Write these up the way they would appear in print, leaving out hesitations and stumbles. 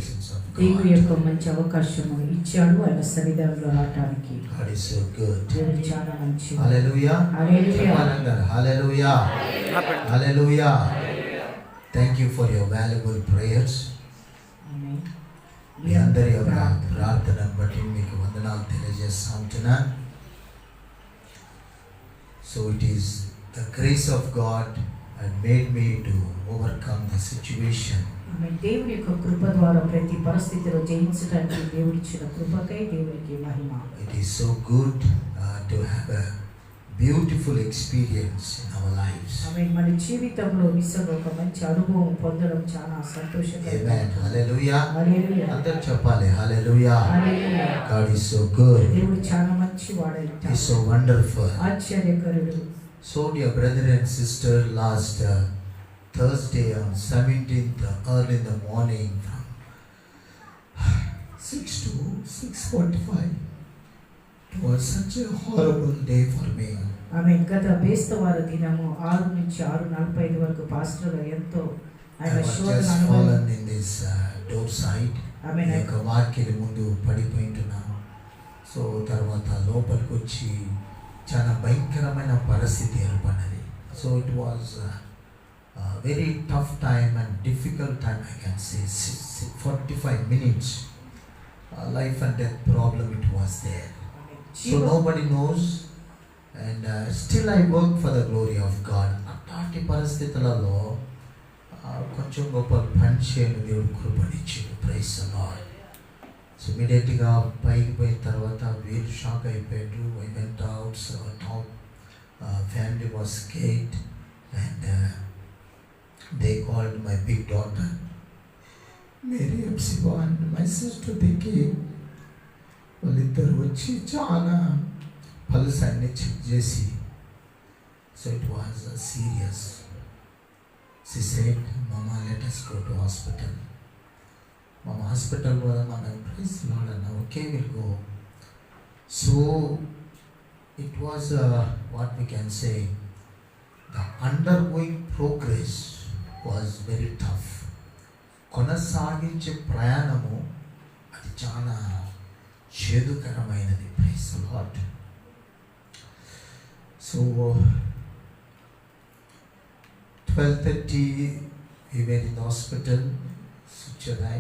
presence of దేవుని God. యొక్క మంచి అవకాశము ఇచ్చాడు ఆయన సన్నిధానంలో రావడానికి. God is so good. దేవుడు చాలా మంచి. Hallelujah. Hallelujah. Hallelujah. Hallelujah. Thank you for your valuable prayers. ఆమేన్. మీ అందరి యొక్క ప్రార్థనను బట్టి మీకు వందనాలు తెలియజేస్తా ఉంటున్నాను. So it is the grace of God that made me to overcome the situation. ఆమేన్. దేవుని యొక్క కృప ద్వారా ప్రతి పరిస్థితిలో జయించడానికి దేవుడిచ్చిన కృపకై దేవునికి మహిమ. It is so good to have a beautiful experience in our lives. ఆమేన్. మన జీవితంలో నిజంగా ఒక మంచి అనుభవం పొందడం చాలా సంతోషకరం. Amen. Hallelujah. హల్లెలూయా. అందరూ చెప్పాలి hallelujah. Hallelujah. God is so good. దేవుడు చాలా మంచివాడు. He is so wonderful. ఆశ్చర్యకరుడు. So dear brother and sister, last Thursday on 17th early in the morning from 6 to 6:45, it was such a horrible day for me. ఆమేన్. గత బేస్తవార దినము 6 నుంచి 6:45 వరకు pastor ఎంతో ఆయన I was శోధన just fallen in this door side. ఆమేన్. ఒక వాక్యల ముందు పడిపోయింటున్నాను. So తర్వాత లోపలికి వచ్చి చాలా భయంకరమైన పరిస్థితి ఏర్పడినది. So it was very tough time and difficult time I can say. 45 minutes life and death problem it was there. So nobody knows and still I work for the glory of God. అట్లాంటి పరిస్థితులలో కొంచెం గొప్ప పని చేయను దేవుడు కృపనిచ్చాడు. Praise the Lord. So ఇమీడియట్గా పైకి పోయిన తర్వాత వీళ్ళు షాక్ అయిపోయారు. I went out. So top family was scared and they called my big daughter Mary Hephzibah and my sister దికి. వాళ్ళిద్దరు వచ్చి చాలా పల్స్ అన్ని చెక్ చేసి, so it was serious. She said, Mama, let us go to hospital. Mama, hospital was Mama, praise the Lord, and okay, we'll go. So, it was what we can say, the undergoing progress was very tough. కొనసాగించే ప్రయాణము అది చాలా చేదుకరమైనది. Praise the Lord. So 12:30 we were in the hospital, Suchadai,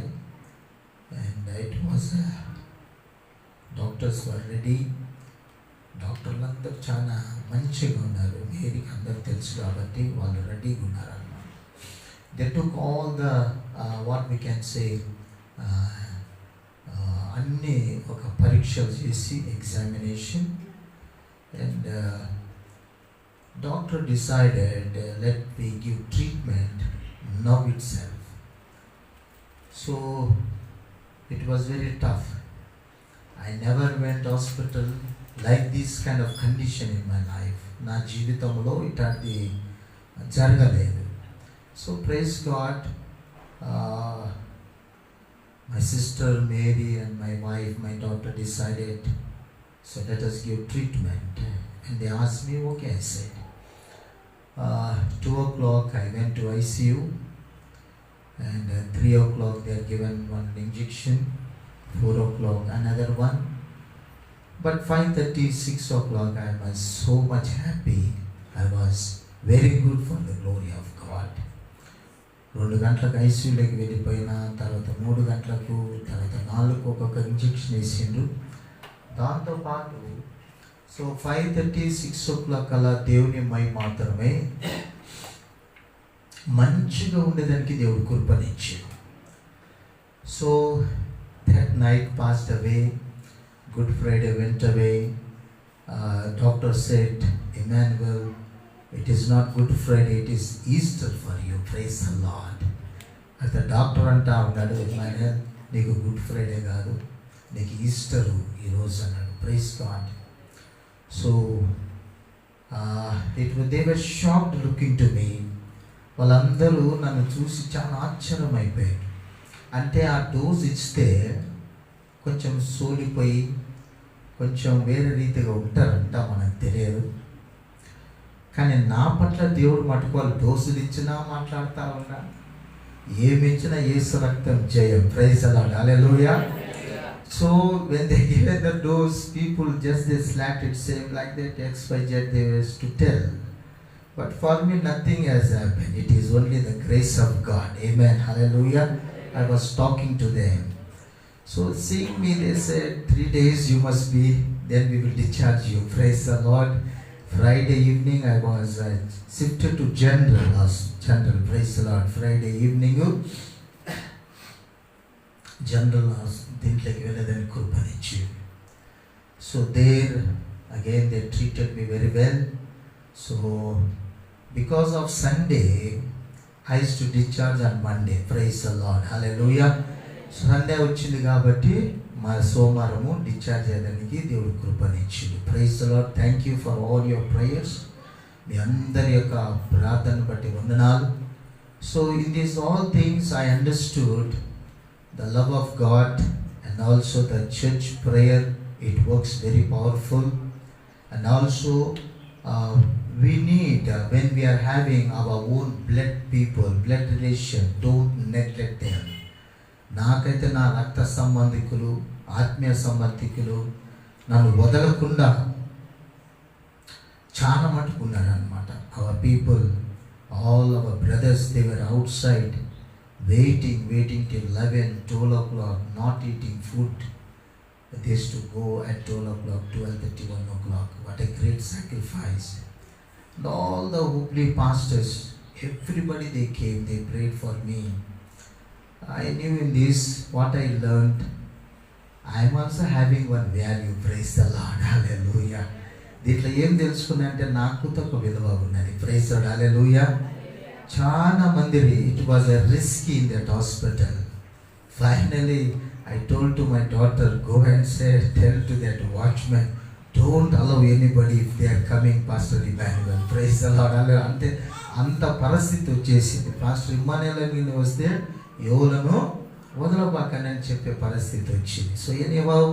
and it was doctors were ready. డాక్టర్లు అందరూ చాలా మంచిగా ఉన్నారు. మేరీకి అందరూ తెలుసు కాబట్టి వాళ్ళు రెడీగా ఉన్నారు అన్నమాట. They took all the what we can say అన్నీ ఒక పరీక్షలు చేసి examination and doctor decided let me give treatment now itself. So it was very tough. I never went hospital like this kind of condition in my life. నా జీవితంలో ఇట్లాంటి జరగలేదు. So praise God, my sister Mary and my wife, my daughter decided, so let us give treatment. And they asked me, okay, I said. 2 o'clock I went to ICU, and 3 o'clock they are given one injection, 4 o'clock another one, but 5:30, 6 o'clock I was so much happy. I was very good for the glory of God. 2 గంటలకు ఐసీయూలోకి వెళ్ళిపోయిన తర్వాత 3 గంటలకు తర్వాత 4కు ఒక్కొక్క injection వేసిండ్రు. దాంతోపాటు so 5:30, 6 o'clock అలా దేవుని మై మాత్రమే మంచిగా ఉండేదానికి దేవుడు కృపనిచ్చాడు. So that night passed away. Good Friday went away. Doctor said, Emmanuel, it is not Good Friday, it is Easter for you. Praise the Lord. అయితే డాక్టర్ అంటా ఉన్నాడు, Emmanuel, నీకు గుడ్ ఫ్రైడే కాదు, నీకు ఈస్టరు ఈరోజు అన్నాడు. Praise God. So they were shocked looking to me. వాళ్ళందరూ నన్ను చూసి చాలా ఆశ్చర్యం అయిపోయారు. అంటే ఆ డోస్ ఇస్తే కొంచెం సోలిపోయి కొంచెం వేరే రీతిగా ఉంటారంట, మనకు తెలియదు. కానీ నా పట్ల దేవుడు మటుకు వాళ్ళు డోసులు ఇచ్చినా మాట్లాడుతూ ఉన్నా, ఏమిచ్చిన యేసు రక్తం జయం. Praise the Lord. Hallelujah. So when they given the dose, people just they slapped it, same like that XYZ they was to tell. But for me nothing has happened. It is only the grace of God. Amen. Hallelujah. I was talking to them. So seeing me, they said 3 days you must be, then we will discharge you. Praise the Lord. Friday evening I was shifted to general. Praise the Lord. Friday evening general దీంట్లోకి వెళ్ళేదని కృపనిచ్చి. So there again they treated me very well. So because of Sunday I used to discharge on Monday. Praise the Lord. Hallelujah. Sunday వచ్చింది కాబట్టి మా సోమవారము discharge అయ్యడానికి దేవుడు కృపనిచ్చింది. Praise the Lord. Thank you for all your prayers. మీ అందరి యొక్క ప్రార్థన బట్టి వందనాలు. So in these all things I understood the love of God and also the church prayer. It works very powerful. And also we need when we are having our own blood people, blood relation, don't neglect them. నాకైతే నా రక్త సంబంధికులు, ఆత్మీయ సంబంధికులు నన్ను వదలకుండా చాలా మటుకున్నారు అనమాట. Our people, all our brothers, they were out side waiting till 11, 12 o'clock, not eating food. They used to go at 12 o'clock, 12:30, 1 o'clock. What a great sacrifice. And all the Hubli pastors, everybody they came, they prayed for me. I knew in this what I learned. I am also having one value. Praise the Lord. Hallelujah. దీంట్లో ఏం తెలుసుకున్నా అంటే నాకు ఒక విలువ ఉన్నది. Praise the Lord. Hallelujah. చాలా మంది, it was a risk in that hospital. Finally I told to my daughter, go and tell to that watchman, don't allow anybody if they are coming, Pastor Emmanuel. Praise the Lord. అంటే అంత పరిస్థితి వచ్చేసింది. Pastor Emmanuel అని వస్తే ఎవరను వదలబాకని అని చెప్పే పరిస్థితి వచ్చింది. So anyhow,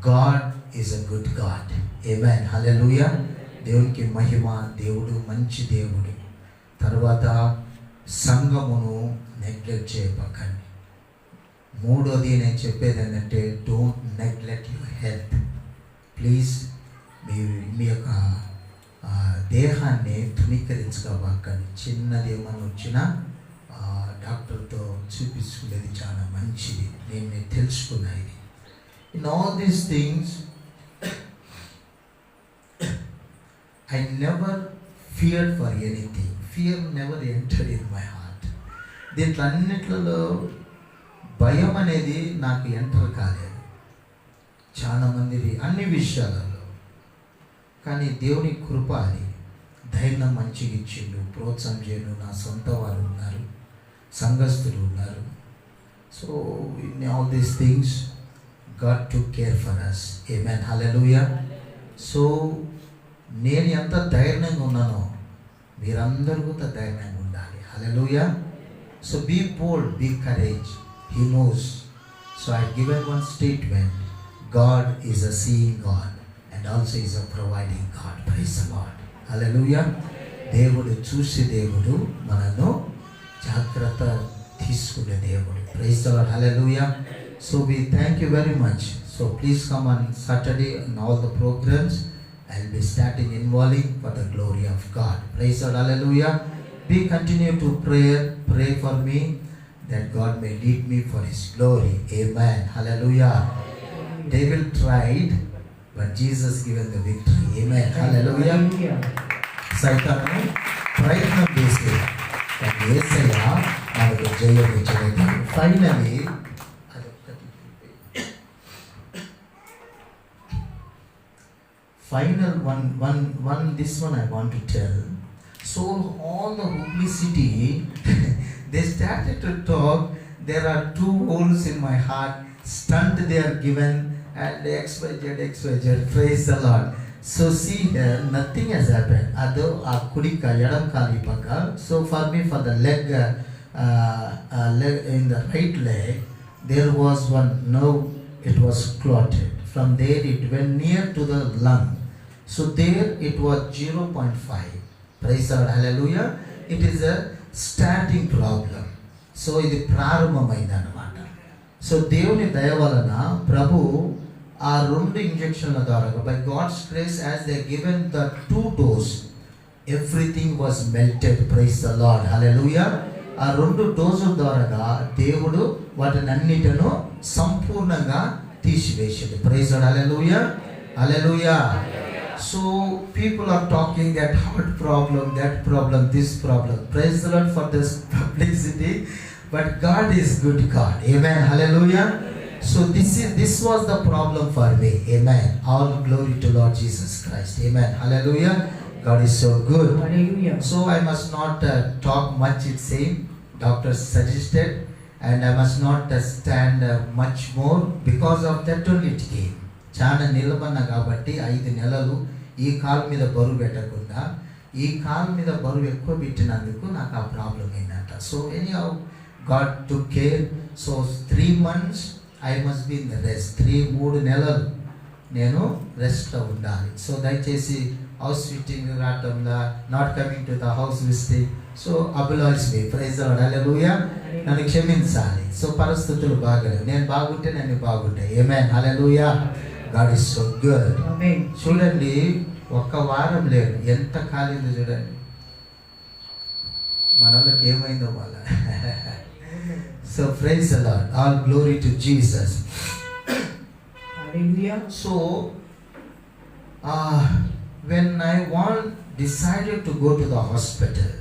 God is a good God. Amen. Hallelujah. దేవునికి మహిమ. దేవుడు మంచి దేవుడు. తర్వాత సంఘమును నెగ్లెక్ట్ చేయబాకండి. మూడోది నేను చెప్పేది ఏంటంటే, don't neglect your health. Please మీ యొక్క దేహాన్ని తృణీకరించుకోబాకండి. చిన్నది ఏమన్నా వచ్చినా డాక్టర్తో చూపించుకునేది చాలా మంచిది. నేను తెలుసుకున్నాను. In all these things I never feared for anything. Fear never entered in my heart. దీంట్లో అన్నిట్లలో భయం అనేది నాకు ఎంటర్ కాలేదు. చాలామంది అన్ని విషయాలలో, కానీ దేవుని కృప అని ధైర్యం మంచిగా ఇచ్చిండు, ప్రోత్సాహం చేయను. నా సొంత వారు ఉన్నారు, సంఘస్థులు ఉన్నారు. So in all these things God took care for us. Amen. Hallelujah. So నేను ఎంత ధైర్యంగా ఉన్నానో మీరందరూ కూడా ధైర్యంగా ఉండాలి. Hallelujah. So be bold, be courage. He knows. So I have given one statement. God is a seeing God and also is a providing God. Praise the Lord. Hallelujah. దేవుడు చూసే దేవుడు, మనను జాగ్రత్త తీసుకునే దేవుడు. Praise the Lord. Hallelujah. So we thank you very much. So please come on Saturday and all the programs. I'll be starting involving for the glory of God. Praise the Lord. Hallelujah. Be continue to pray for me, that God may lead me for His glory. Amen. Hallelujah. Devil tried, but Jesus given the victory. Amen. Hallelujah. సైతాను ప్రయత్నం చేసి యేసయ్య మనకు జయం ఇచ్చలేదు. Finally this one I want to tell. So all the publicity they started to talk. There are 2 holes in my heart. Stunt they are given and XYZ. Praise the Lord. So see here, nothing has happened. Ado a kudika yadam kali paka. So for me, for the leg in the right leg, there was one nerve. It was clotted. From there it went near to the lung. So there it was 0.5. Praise the Lord. Hallelujah. It is a starting problem. So ఇది ప్రారంభమైంది అన్నమాట. So దేవుని దయ వలన ప్రభు ఆ 2 ఇంజెక్షన్ల ద్వారా by God's grace as they given the 2 dose everything was melted. Praise the Lord, hallelujah. ఆ 2 డోసుల ద్వారా దేవుడు వాటిని అన్నిటిను సంపూర్ణంగా తీసివేసింది. Praise the Lord, hallelujah, hallelujah. So people are talking that heart problem, that problem, this problem. Praise the Lord for this publicity, but God is good God. Amen, hallelujah. So this was the problem for me. Amen. All glory to Lord Jesus Christ. Amen, hallelujah. God is so good. Hallelujah. So I must not talk much, it same doctor suggested, and I must not stand much more because of that only it came. చాలా నిలబడిన కాబట్టి 5 నెలలు ఈ కాలు మీద బరువు పెట్టకుండా ఈ కాలు మీద బరువు ఎక్కువ పెట్టినందుకు నాకు ఆ ప్రాబ్లం అయిందంట. So anyhow God took care. So 3 months I must be in the rest. 3 నెలలు నేను రెస్ట్లో ఉండాలి. సో దయచేసి హౌస్ విజిటింగ్ రావటంలా, not coming to the house visiting, so apologise me. Praise the Lord, hallelujah. నన్ను క్షమించాలి. సో పరిస్థితులు బాగలేవు. నేను బాగుంటే నన్ను బాగుంటాయి. ఆమేన్, హల్లెలూయా. God is so good. Amen. చూడండి, 1 వారం లేదు, ఎంత కాలిందో చూడండి. మనోళ్ళకి ఏమైందో వాళ్ళ. So praise the Lord, all glory to Jesus. Hallelujah. So when I decided to go to the hospital,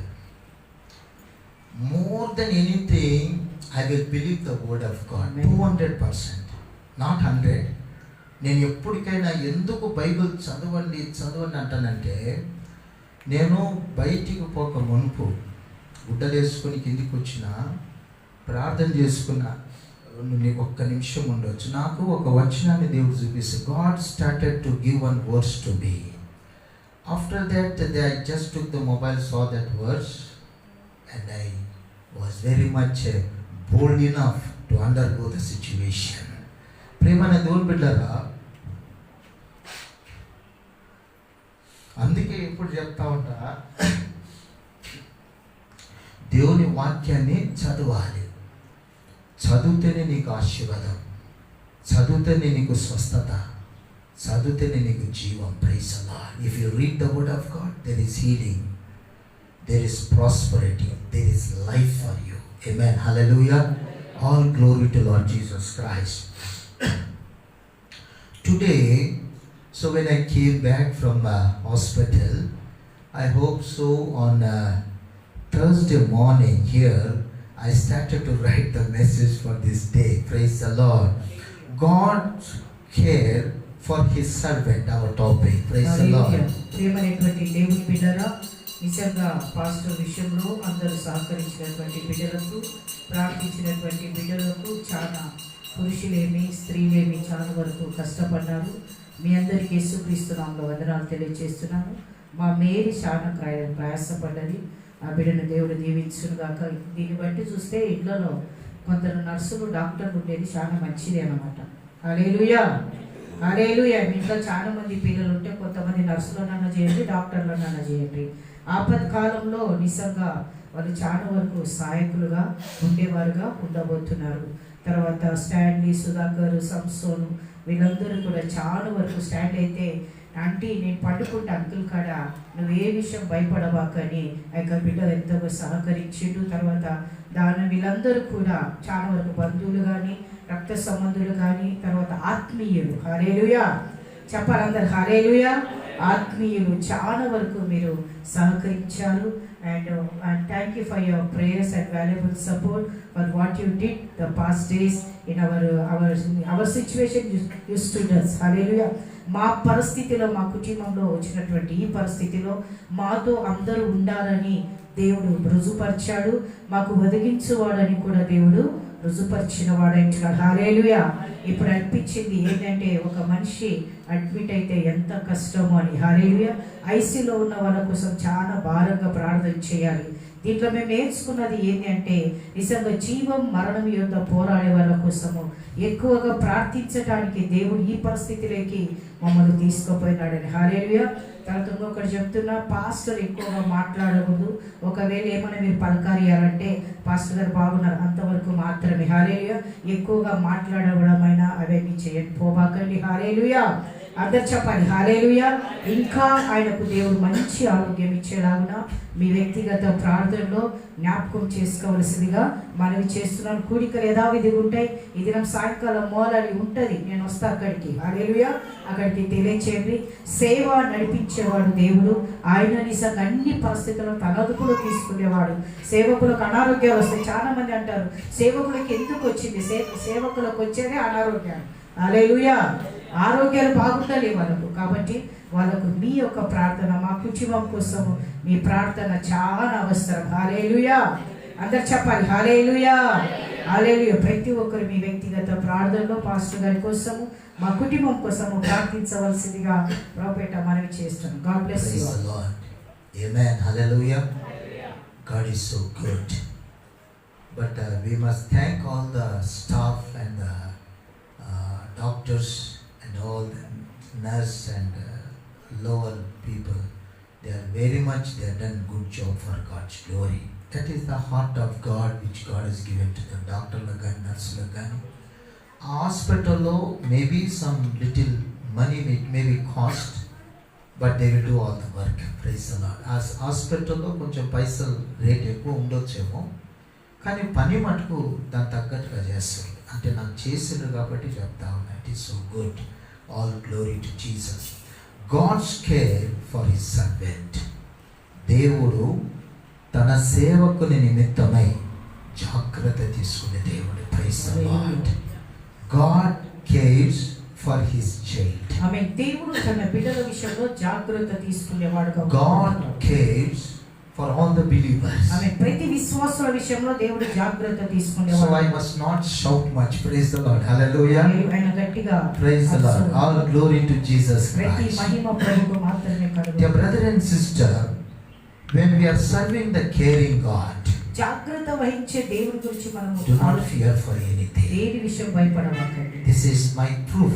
more than anything I will believe the word of God. 200%, not 100. నేను ఎప్పటికైనా ఎందుకు బైబిల్ చదవండి అంటానంటే, నేను బయటికి పోక మునుపు గుడ్డలు వేసుకొని కిందికి వచ్చిన ప్రార్థన చేసుకున్న నీకు 1 నిమిషం ఉండొచ్చు, నాకు ఒక వచనాన్ని దేవుడు చూపిస్తే God started to give 1 verse to me. After that I just took the mobile, saw that verse, and I was very much bold enough to undergo the situation. ప్రేమైన దేవుని బిడ్డలారా, అందుకే ఇప్పుడు చెప్తా ఉంటా, దేవుని వాక్యాన్ని చదవాలి. చదివితేనే నీకు ఆశీర్వాదం, చదివితేనే నీకు స్వస్థత, చదివితేనే నీకు జీవం. Praise the Lord. If you read the word of God, there is healing, there is prosperity, there is life for you. Amen, hallelujah. All glory to Lord Jesus Christ. Today, so when I came back from hospital, I hope so on Thursday morning here, I started to write the message for this day. Praise the Lord. God's care for His servant, our topic. Praise the Lord. ప్రియమైనటువంటి దేవుని బిడ్డలారా, నిజంగా pastor విషయంలో అందరూ సహకరించినటువంటి బిడ్డలకు, ప్రార్థించినటువంటి బిడ్డలకు, చాలా పురుషులేమి స్త్రీలేమి చాలా వరకు కష్టపడ్డారు. మీ అందరికీ యేసుక్రీస్తు నామములో వందనాలు తెలియజేస్తున్నాను. మా మేరీ చాలా ప్రయాసపడ్డది. ఆ బిడ్డను దేవుడు దీవించును గాక. దీన్ని బట్టి చూస్తే ఇళ్లలో కొందరు నర్సులు, డాక్టర్లు ఉండేది చాలా మంచిది అన్నమాట. హల్లెలూయా, హల్లెలూయా. ఇంట్లో చాలా మంది పిల్లలు ఉంటే కొంతమంది నర్సులనన్నా చేయండి, డాక్టర్లనన్నా చేయండి. ఆపత్కాలంలో నిజంగా వాళ్ళు చాలా వరకు సహాయకులుగా ఉండేవారుగా ఉండబోతున్నారు. తర్వాత స్టాన్లీ, సుధాకర్, సంసోను వీళ్ళందరూ కూడా చాలా వరకు స్టాండ్ అయితే, ఆంటీ నేను పండుకుంటే అంకుల్ కాడ నువ్వు ఏ విషయం భయపడవాకని ఆ యొక్క బిడ్డలు ఎంతో సహకరించిండు. తర్వాత వీళ్ళందరూ కూడా చాలా వరకు బంధువులు కానీ, రక్త సంబంధులు కానీ, తర్వాత ఆత్మీయులు. హల్లెలూయా చెప్పాలి అందరు, హల్లెలూయా. ఆత్మీయులు చాలా వరకు మీరు సహకరించారు. And thank you for your prayers and valuable support for what you did the past days in our situation. You stood us. Hallelujah. మా పరిస్థితిలో, మా కుటుంబంలో వచ్చినటువంటి ఈ పరిస్థితిలో మాతో అందరూ ఉండాలని దేవుడు రుజుపరిచాడు. మాకు ఒదిగించువాడని కూడా దేవుడు రుజుపరిచిన వాడంటున్నాడు. హల్లెలూయా. ఇప్పుడు అనిపించింది ఏంటంటే, ఒక మనిషి అడ్మిట్ అయితే ఎంత కష్టమో అని. హల్లెలూయా. ఐసీలో ఉన్న వాళ్ళ కోసం చాలా భారంగా ప్రార్థన చేయాలి. దీంట్లో మేము నేర్చుకున్నది ఏంటి అంటే నిజంగా జీవం మరణం యొక్క పోరాడే వాళ్ళ కోసము ఎక్కువగా ప్రార్థించడానికి దేవుడు ఈ పరిస్థితిలోకి మమ్మల్ని తీసుకుపోయినాడని. హల్లెలూయా. తర్వాత ఇంకొకటి చెప్తున్నా, పాస్టర్ ఎక్కువగా మాట్లాడకూడదు. ఒకవేళ ఏమైనా మీరు పలకారియాలంటే పాస్టర్ గారు బాగున్నారు అంతవరకు మాత్రమే. హల్లెలూయా. ఎక్కువగా మాట్లాడవడమైనా అవన్నీ చేయండి, పోబాకండి. హల్లెలూయా. అందరు చెప్పాలి హల్లెలూయా. ఇంకా ఆయనకు దేవుడు మంచి ఆరోగ్యం ఇచ్చేలాగున మీ వ్యక్తిగత ప్రార్థనలో జ్ఞాపకం చేసుకోవలసిందిగా మనవి చేస్తున్నాను. కూడికలు యథావిధిగా ఉంటాయి. ఈ దినం సాయంకాలం మోలాలి ఉంటుంది, నేను వస్తా అక్కడికి. హల్లెలూయా. అక్కడికి తెలియచేయండి. సేవ నడిపించేవాడు దేవుడు. ఆయన నిజంగా అన్ని పరిస్థితుల్లో తన అదుపులో తీసుకునేవాడు. సేవకులకు అనారోగ్యాలు వస్తాయి. చాలా మంది అంటారు సేవకులకు ఎందుకు వచ్చింది, సేవకులకు వచ్చేదే అనారోగ్యాలు. హల్లెలూయా. ఆరోగ్యాలు బాగుండాలి వాళ్ళకు. కాబట్టి వాళ్ళకు మీ యొక్క ప్రార్థన, మా కుటుంబం కోసం మీ ప్రార్థన చాలా అవసరం. హల్లెలూయా. అందరు చెప్పాలి హల్లెలూయా. హల్లెలూయా. ప్రతి ఒక్కరు మీ వ్యక్తిగత ప్రార్థనలో పాస్టర్ గారి కోసము, మా కుటుంబం కోసము ప్రార్థించవలసిందిగా ప్రభుపేట మనవి చేస్తున్నాం. God bless you. Amen. Hallelujah. God is so good. But we must thank all the staff and the doctors and all the nurse and lower people. They are very much, they have done good job for God's glory. That is the heart of God which God has given to the doctor and nurse. Hospital maybe some little money may be cost, but they will do all the work. Praise the Lord. As hospital కొంచెం పైసలు rate ఎక్కువ ఉండొచ్చేమో, కానీ పని మటుకు దాని తగ్గట్టుగా చేస్తారు. అంటే నాకు చేసిండ్రు కాబట్టి చెప్తా ఉన్నా. It is so good. All glory to Jesus. God's care for his servant. దేవుడు తన సేవకుని నిమిత్తమై జాగ్రత్త తీసుకునే దేవుడు. Praise the Lord. God cares for his child. Amen. దేవుడు తన బిడ్డల విషయంలో జాగ్రత్త తీసుకునేవాడుగా. God cares for all the believers. Amen. ప్రతి విశ్వాసుల విషయంలో దేవుడు జాగ్రత్త తీసుకునేవాడు. So I must not shout much. Praise the Lord. Hallelujah. ఆయన గట్టిగా praise the Lord. All glory to Jesus ప్రతి Christ. మహిమ ప్రభువుకు మాత్రమే కలుగును. Dear brother and sister, when we are serving the caring God, జాగ్రత్త వహించే దేవుని గురించి మనము do not fear for anything. దేని విషయం భయపడవకండి. This is my proof.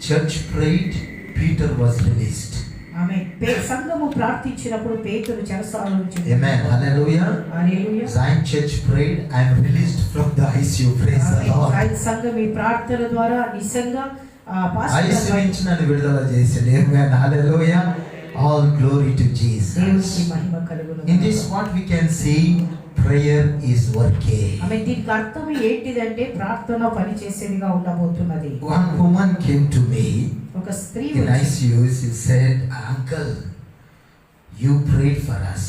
Church prayed, Peter was released. ఆమేన్. సంఘము ప్రార్థించినప్పుడు పేతురు చెరసాల నుంచి. Amen. Hallelujah. Hallelujah. Zion Church prayed, I am released from the ICU. Praise the Lord. ఆయన సంఘం ఈ ప్రార్థన ద్వారా నిజంగా ICU నుంచి నన్ను విడుదల చేశాడు. Amen. Hallelujah. All glory to Jesus. దేవునికి మహిమ కలుగును. In this what we can see, prayer is working. ఆమేన్. దీనికి అర్థం ఏంటిదంటే ప్రార్థన పని చేసేదిగా ఉండబోతున్నది. One woman came to me ఒక స్త్రీ in ICU. She said, Uncle, you prayed for us.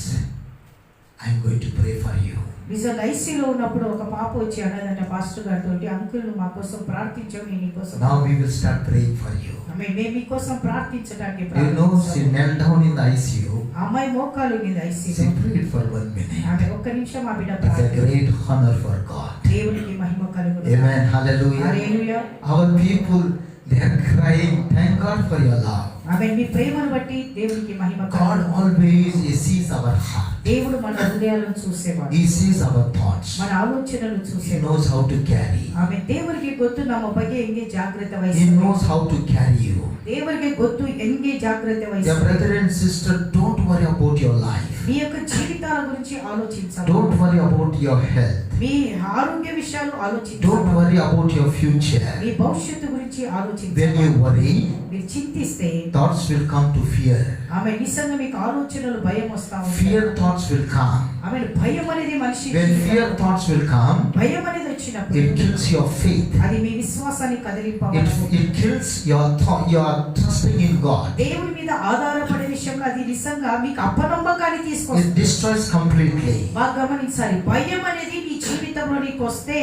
I'm going to pray for you. నిజంగా ఐసీలో ఉన్నప్పుడు ఒక పాప వచ్చి అన్నదంట పాస్టర్ గారితో, అంకుల్ మా కోసం ప్రార్థించాం, నేను నీకోసం. Now we will start praying for you. ఆమేన్. మేము మీకోసం ప్రార్థించడానికి You know, she knelt down in the ICU. అమ్మాయి మోకాలు మీద ఐసీలో. She prayed for 1 minute. ఆమె ఒక్క నిమిషం ఆ బిడ్డ It's a ప్రార్థన. great honor for God. దేవునికి మహిమ కలుగును. Amen. Hallelujah. Hallelujah. Our people, they are crying, thank God for your love. ఆమేన్. మీ ప్రేమను బట్టి దేవునికి మహిమ God కలుగును. always sees our heart. దేవుడు మన హృదయాలను చూసేవాడు. He sees our thoughts. మన ఆలోచనలు He చూసేవాడు. knows how to carry. ఆమేన్. దేవునికి ಗೊತ್ತು ನಮ್ಮ ಬಗ್ಗೆ ಹೆಂಗೆ ಜಾಗೃತ He ವಹಿಸಬೇಕು. knows how to carry you. దేవునికి ಗೊತ್ತು ಹೆಂಗೆ ಜಾಗೃತ Dear ವಹಿಸಬೇಕು. brother and sister, don't worry about your life. మీ యొక్క జీవితాల గురించి ఆలోచించండి. Don't worry about your health. మీ ఆరోగ్య విషయాలు ఆలోచించండి. Don't worry about your future. మీ భవిష్యత్తు గురించి ఆలోచించండి. When you worry, మీరు చింతిస్తే thoughts will come to fear. ఆమె నిజంగా మీకు ఆలోచనలు భయం వస్తా ఉంటాయి. Fear thoughts will come. ఆమె భయం అనేది మనిషి When fear thoughts will come, భయం అనేది వచ్చినప్పుడు it kills your faith. అది మీ విశ్వాసాన్ని కదిలింప It kills your thought, your trusting in God. దేవుని మీద ఆధారపడే విషయంలో అది నిజంగా మీకు అపనమ్మకాన్ని It తీసుకొస్తుంది. destroys completely. బాగా గమనించాలి. భయం అనేది నీ జీవితంలో నీకు వస్తే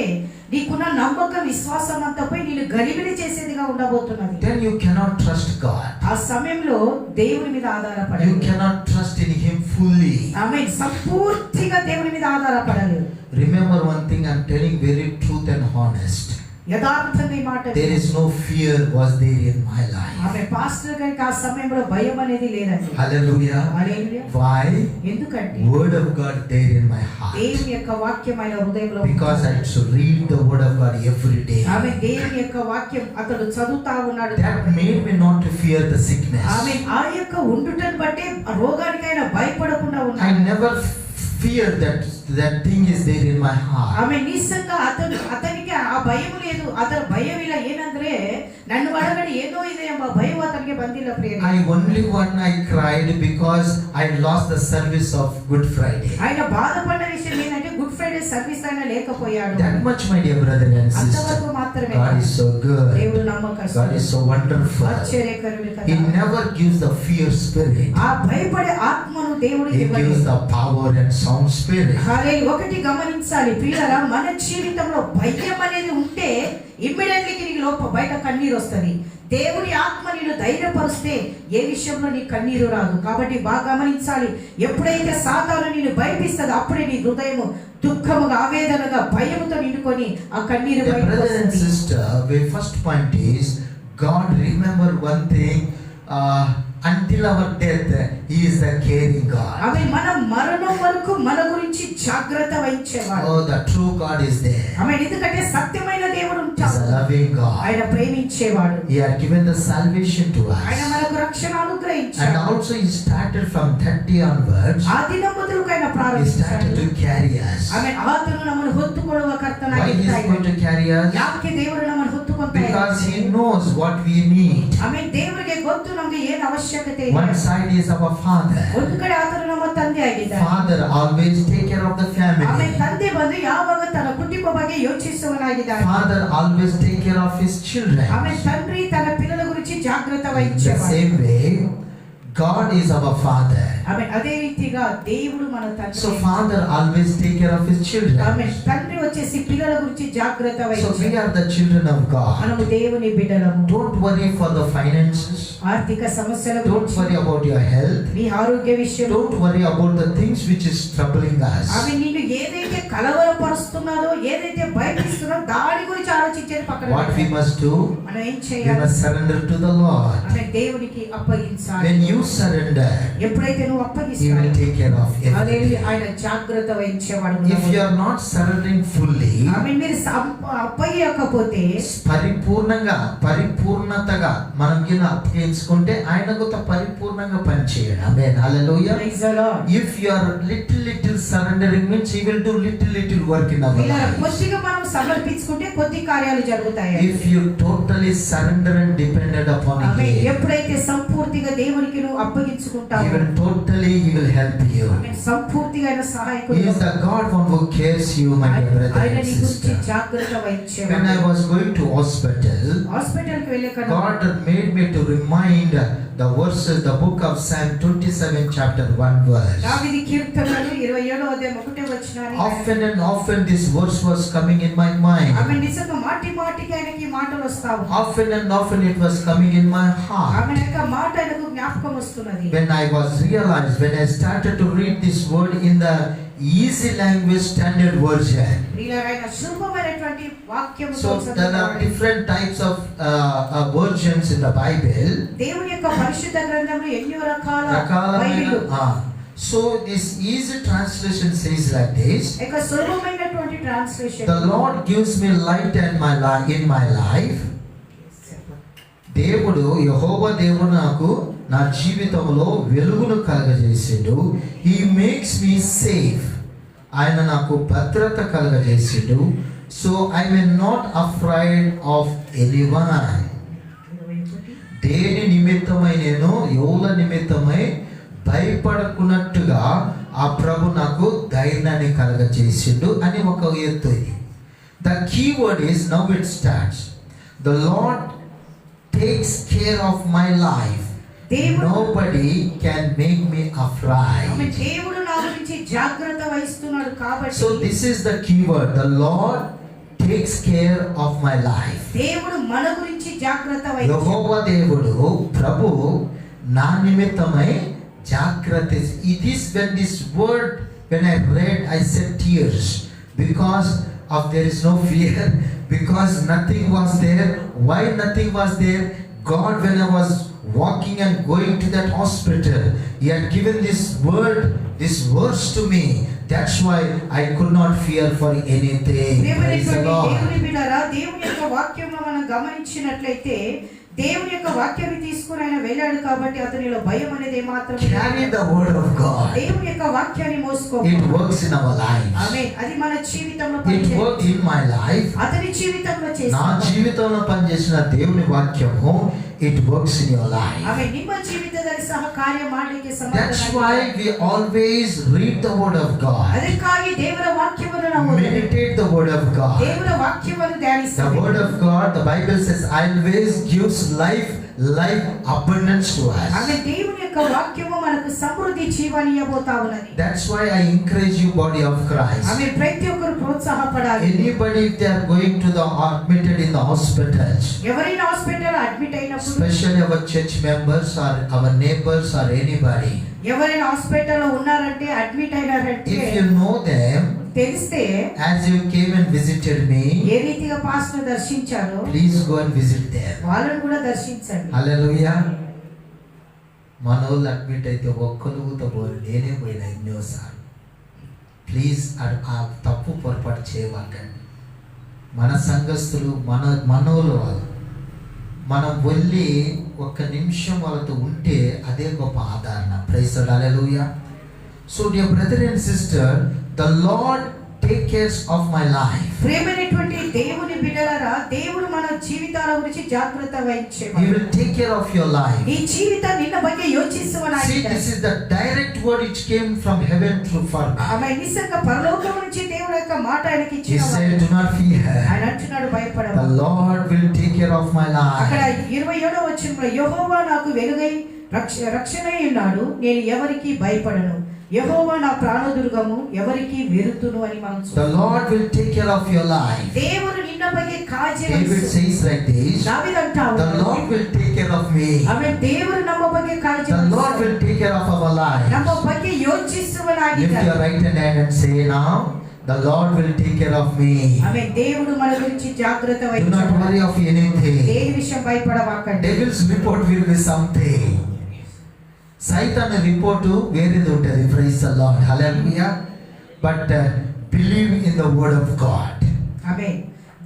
నీకున్న నమ్మకం విశ్వాసం అంతా పోయి నేను గలిబిలి చేసేదిగా ఉండబోతున్నది. Then you cannot trust God. ఆ సమయంలో దేవుని మీద ఆధారపడాలి. You cannot trust in Him fully. ఆమేన్. సంపూర్తిగా దేవుని మీద ఆధారపడాలి. Remember one thing, I'm telling very truth and honest. యథార్థంగా ఈ మాట There is no fear was there in my life. ఆమె పాస్టర్ గారికి ఆ సమయంలో భయం అనేది లేదండి. Hallelujah. హల్లెలూయా. Why? ఎందుకంటే Word of God there in my heart. దేవుని యొక్క వాక్యం ఆయన హృదయంలో Because I should read the word of God every day. ఆమె దేవుని యొక్క వాక్యం అతడు చదువుతా ఉన్నాడు. That made me not to fear the sickness. ఆమె ఆ యొక్క ఉండుటను బట్టి రోగానికైనా భయపడకుండా I ఉన్నాడు. never fear that thing is there in my heart. ఆమె నిజంగా అతనికి ఆ భయం లేదు. అతను భయం ಇಲ್ಲ ಏನಂದ್ರೆ ನನ್ನ ಒಳಗಡೆ ಏನೋ ಇದೆ ಎಂಬ ಭಯವು ಅತನಿಗೆ ಬಂದಿಲ್ಲ ಪ್ರಿಯರೇ. I cried because I lost the service of Good Friday. ఆయన బాధపడ్డ విషయం ఏంటంటే గుడ్ ఫ్రైడే సర్వీస్ ఆయన లేకపోయాడు. That much, my dear brother and sister. అంతవరకు మాత్రమే. God is so good. దేవుడు నమ్మకస్తుడు. God is so wonderful. ఆశ్చర్యకరుడు కదా. He never gives the fear spirit. ఆ భయపడే ఆత్మను దేవుడు He ఇవ్వలేదు. gives the power and sound spirit. హల్లెలూయా. ఒకటి గమనించాలి ప్రియులారా, మన జీవితంలో భయం అనేది ఉంటే ఇమ్మీడియట్లీ నీకు బయట కన్నీరు వస్తుంది. దేవుని ఆత్మ నిన్ను ధైర్యపరిస్తే ఏ విషయంలో నీ కన్నీరు రాదు. కాబట్టి బాగా గమనించాలి, ఎప్పుడైతే సాతాను నిన్ను భయపిస్తుందో అప్పుడే నీ హృదయము దుఃఖముగా ఆవేదనగా భయముతో నిండుకొని ఆ కన్నీరు బయటకు Brother and వస్తుంది. sister, the first point is God remember one thing, until our death He is the caring God. ఆమె మన మరణం వరకు మన గురించి జాగ్రత్త వహించేవాడు. Oh, the true God is there. ఆమె ఎందుకంటే సత్యమైన దేవుడు He is ఉంటాడు. a loving God. ఆయన ప్రేమించేవాడు. He had given the salvation to ఆయన us. మనకు రక్షణ And అనుగ్రహించాడు. also He started from 30 onwards. ఆ దినం మొదలుకు ఆయన He started ప్రారంభించాడు. to carry us. ఆమె ఆతను నಮ್ಮನ್ನು ಹೊತ್ತುಕೊಳ್ಳುವ Why He is ಕರ್ತನಾಗಿದ್ದಾನೆ. going to carry us? ಯಾಕೆ ದೇವರು ನಮ್ಮನ್ನು ಹೊತ್ತುಕೊಂತಾ Because He ಇದ್ದಾನೆ? knows what we need. ಆಮೇಲೆ ದೇವರಿಗೆ ಗೊತ್ತು ನಮಗೆ ಏನು ಅವಶ್ಯಕತೆ One ಇದೆ. side is our Father. ಒಂದು ಕಡೆ ಆತನು ನಮ್ಮ ತಂದೆ ಆಗಿದ್ದಾನೆ. Father always take care of the ಆಮೇಲೆ family. ತಂದೆ ಬಂದು ಯಾವಾಗ ತನ್ನ ಕುಟುಂಬ ಬಗ್ಗೆ ಯೋಚಿಸುವನಾಗಿದ್ದಾನೆ. Father always take care of his children. ಆಮೇಲೆ ತಂದೆ ತನ್ನ పిల్లల గురించి జాగ్రత్త In the వహించేవాడు. same way, God is our Father. ఆమెಲೆ అదే రీతిగా దేవుడు మన తండ్రి. So Father always take care of his children. ఆమెಲೆ తండ్రి వచ్చేసి పిల్లల గురించి జాగ్రత్త So we వహించేవాడు. are the children of God. మనము దేవుని బిడ్డలము. Don't worry for the finances. ఆర్థిక సమస్యల Don't గురించి, worry about your health. నీ ఆరోగ్య విషయం, Don't worry about the things which is troubling us. ఆమె నిన్ను ఏదైతే కలవరపరుస్తున్నదో, ఏదైతే భయపిస్తున్నదో దాని గురించి ఆలోచించేది పక్కన What we పెట్టాలి. must do? మనం ఏం We చేయాలి? must surrender to the Lord. ఆమె దేవునికి అప్పగించాలి. When you surrender, ఎప్పుడైతే నువ్వు He will అప్పగిస్తావో take care of అదే everything. ఆయన జాగ్రత్త వహించేవాడు. If you are not surrendering fully, ఆమె మీరు అప్పగియకపోతే పరిపూర్ణతగా మనం కింద అప్పగించుకుంటే ఆయనకు పరిపూర్ణంగా పనిచేయడం. ఆమేన్. హల్లెలూయా. Praise the Lord. If you are little surrendering means He will do little work in our ఇలా lives. కొద్దిగా మనం సమర్పించుకుంటే కొద్ది కార్యాలు జరుగుతాయి. If you totally surrender and depended upon ఆమె Him, ఎప్పుడైతే సంపూర్తిగా దేవునికి నువ్వు He అప్పగించుకుంటావో will help you. ఆమె సంపూర్తిగా ఆయన సహాయకుడు. He is the God one who cares you, my dear brother ఆయన and నీ గురించి sister. జాగ్రత్త When I వహించేవాడు. was going to hospital, హాస్పిటల్కి వెళ్ళే కన్నా God made me to remind the verses, the book of Psalm 27 chapter 1 verse. దావీదు కీర్తనలు 27వ అధ్యాయం 1వ వచనాన్ని Often and often this verse was coming in my mind. ఆమె నిజంగా మాటికి ఆయనకి ఈ మాటలు వస్తావు. Often and often it was coming in my heart. ఆమె యొక్క మాట ఆయనకు జ్ఞాపకం వస్తున్నది. When I started to read this word in the easy language standard version. ప్రియులారైన సులభమైనటువంటి వాక్యముతో So there are different types of versions in the Bible. దేవుని యొక్క పరిశుద్ధ గ్రంథంలో ఎన్నో రకాల Bible. So this easy translation says like this. ఒక సులభమైనటువంటి translation. The Lord gives me light in my life. దేవుడు యెహోవా దేవుడు నాకు నా జీవితంలో వెలుగును కలగజేసిండు. He makes me safe. ఆయన నాకు భద్రత కలగజేసిండు. So I am not afraid of anyone. దేని నిమిత్తమై నేను ఎవల నిమిత్తమై భయపడకున్నట్టుగా ఆ ప్రభు నాకు ధైర్యాన్ని కలగజేసిండు అని ఒక ఎత్తు. The key word is, now it starts. The Lord takes care of my life. Nobody can make me afraid. దేవుడు నా గురించి జాగ్రత్త వహిస్తున్నాడు కాబట్టి. So this is the key word. The Lord takes care of my life. దేవుడు మన గురించి జాగ్రత్త వహిస్తాడు. యెహోవా దేవుడు ప్రభు నా నిమిత్తమై జాగ్రత్త. It is when I read, I said tears because of there is no fear. Because nothing was there. Why nothing was there? God, when I was walking and going to that hospital, He had given this word, this verse to me. That's why I could not fear for anything. Praise the Lord. దేవుని బిడ్డలారా, దేవుని యొక్క వాక్యంలో మనం గమనించినట్లయితే దేవుని యొక్క వాక్యాన్ని తీసుకుని ఆయన వెళ్ళాడు కాబట్టి అతనిలో భయం అనేది మాత్రమే. Carry the word of God. దేవుని యొక్క వాక్యాన్ని మోసుకో. It works in our lives. ఆమేన్. అది మన జీవితంలో It పనిచేస్తుంది. worked in my life. అతని జీవితంలో నా చేస్తుంది. జీవితంలో పనిచేసిన దేవుని వాక్యము it works in your life. ఆమేన్. ನಿಮ್ಮ ಜೀವಿತದಲ್ಲಿ ಸಹ ಕಾರ್ಯ ಮಾಡಲಿಕ್ಕೆ That's ಸಮರ್ಥನಾಗಿದೆ. why we always read the word of God. ಅದಕ್ಕಾಗಿ ದೇವರ ವಾಕ್ಯವನ್ನು ನಾವು Meditate the word of God. ದೇವರ ವಾಕ್ಯವನ್ನು The ಧ್ಯಾನಿಸಬೇಕು. word of God, the Bible says, always gives life abundance to us. ఆమేన్. దేవుని యొక్క వాక్యము మనకు సమృద్ధి జీవాన్ని ఇవ్వబోతా ఉన్నది. That's why I encourage you, body of Christ. ఆమేన్. ప్రతి ఒక్కరు ప్రోత్సాహపడాలి. Anybody, if they are going to the admitted in the hospitals, ఎవరైనా hospital admit అయినప్పుడు, especially our church members or our neighbors or anybody, ఎవరైనా హాస్పిటల్లో ఉన్నారంటే admit అయినారంటే if you know them, తెలిస్తే as you came and visited me, ఏ రీతిగా pastor దర్శించారో please go and visit them. వాళ్ళని కూడా దర్శించండి. హల్లెలూయా. మనోళ్ళు అడ్మిట్ అయితే ఒక్కలుగుతో పోయి నేనే పోయిన ఎన్నోసార్లు. ప్లీజ్ ఆ తప్పు పొరపాటు చేయవకండి. మన సంఘస్థులు మనోళ్ళు వాళ్ళు, మనం వెళ్ళి ఒక్క నిమిషం వాళ్ళతో ఉంటే అదే గొప్ప ఆదరణ. Praise the Lord. Hallelujah. So dear brother and sister, the Lord take cares of my life. ప్రియమైనటువంటి దేవుని బిడ్డలారా, దేవుడు మన జీవితాల గురించి జాగ్రత్త He వహించేవాడు. will take care of your life. నీ జీవితం నిన్న ಬಗ್ಗೆ See, ಯೋಚಿಸುವನಾಗಿದ್ದಾನೆ. this is the direct word which came from heaven through for me. ఆమె నిజంగా పరలోకం నుంచి దేవుడి యొక్క మాట ఆయనకి He ఇచ్చిన said, do not fear. ఆయన అంటున్నాడు, The భయపడవద్దు. Lord will take care of my అక్కడ life. 27వ వచనంలో యెహోవా నాకు వెలుగై రక్షణై ఉన్నాడు, నేను ఎవరికి భయపడను. యెహోవా నా ప్రాణదుర్గము, ఎవరికి వెరుతును అని మనం The Lord will take care of your life. దేవుడు నిన్న ಬಗ್ಗೆ కాజే David says like this, దావీదు అంటాడు, the Lord will take care of me. ఆమె దేవుడు ನಮ್ಮ ಬಗ್ಗೆ ಕಾಳಜಿ The Lord will take care of our life. ನಮ್ಮ ಬಗ್ಗೆ Lift ಯೋಚಿಸುವನಾಗಿದ್ದಾನೆ. your right hand and say now, the Lord will take care of me. ఆమె దేవుడు మన గురించి జాగ్రత్త Do not వహించాడు. worry of anything. దేని విషయం భయపడవాకండి. Devil's report will be something. సైతాన్ రిపోర్ట్ వేరేది ఉంటుంది. Praise the Lord. Hallelujah. But believe in the word of God. Amen.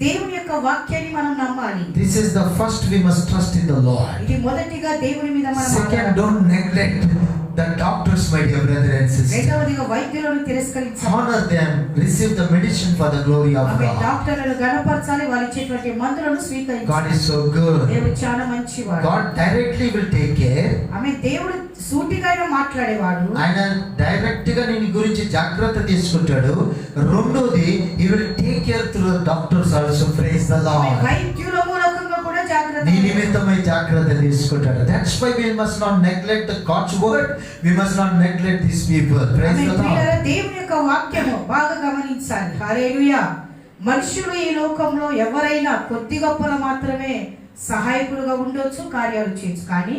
దేవుని యొక్క వాక్యాన్ని మనం నమ్మాలి. This is the first we must trust in the Lord. ఇది మొదటిగా దేవుని మీద మనం second, don't neglect the doctors, my dear brother and sister. రెండవదిగా వైద్యులను తిరస్కరించాలి. Honor them, receive the medicine for the glory of ఆమె God. డాక్టర్లను గణపరచాలి, వాళ్ళు ఇచ్చేటువంటి మందులను స్వీకరించాలి. God is so good. దేవుడు చాలా మంచివాడు. God directly will take care. ఆమె దేవుడు సూటిగా మాట్లాడేవాడు. ఆయన డైరెక్ట్ గా నీ గురించి జాగ్రత్త తీసుకుంటాడు. రెండోది, he will take care through the doctors also. Praise the ఆమె Lord. వైద్యుల మూలకంగా కూడా జాగ్రత్త నీ నిమిత్తమై జాగ్రత్త తీసుకుంటాడు. That's why we must not neglect the God's word. We must not neglect these people. Praise ఆమె the Lord. ప్రియులారా, దేవుని యొక్క వాక్యము బాగా గమనించాలి. హల్లెలూయా. మనుషులు ఈ లోకంలో ఎవరైనా కొద్ది గొప్పలు మాత్రమే సహాయకులుగా ఉండొచ్చు, కార్యాలు చేయొచ్చు. కానీ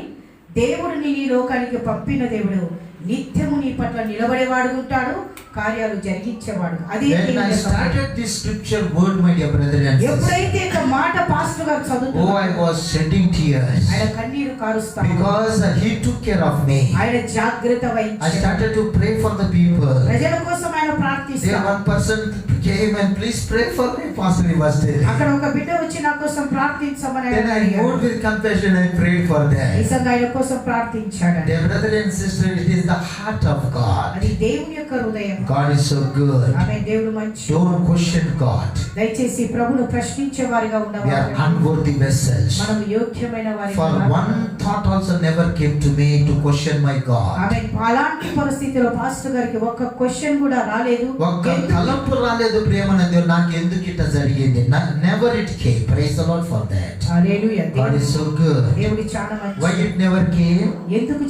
దేవుడు నీ లోకానికి పంపిన దేవుడు నిత్యము నీ పట్ల నిలబడేవాడు ఉంటాడు, కార్యాలు జరిగించేవాడు. అదే When I started this scripture word, my dear brother and sister, ఎప్పుడైతే ఒక మాట పాస్టర్ గారు oh, చదువుతున్నారు, I was shedding tears ఆయన కన్నీరు కారుస్తాడు. because he took care of me. ఆయన జాగ్రత్త I వహించాడు. started to pray for the people. ప్రజల కోసం ఆయన There ప్రార్థిస్తాడు. one person came and please pray for me, Pastor, he was telling. అక్కడ ఒక బిడ్డ వచ్చి నా కోసం ప్రార్థించమని Then I అడిగాడు. moved with compassion and prayed for them. నిజంగా ఆయన కోసం ప్రార్థించాడు. Dear brother and sister, it is the heart of God. అది దేవుని యొక్క హృదయం. God is so good. ఆమె దేవుడు మంచి. Don't question God. దయచేసి ప్రభువును ప్రశ్నించే వారిగా We are ఉండవాలి. unworthy vessels. మనం యోగ్యమైన వారిగా For ఉండాలి. one thought also never came to me to question my God. ఆమె అలాంటి పరిస్థితిలో పాస్టర్ గారికి ఒక్క క్వశ్చన్ కూడా రాలేదు. ఒక్క తలంపు రాలేదు, ప్రేమనందు నాకు ఎందుకు ఇట్లా జరిగింది. Never it came. Praise the Lord for that. Hallelujah. God is so good. దేవుడు చాలా Why మంచి. it never came? ఎందుకు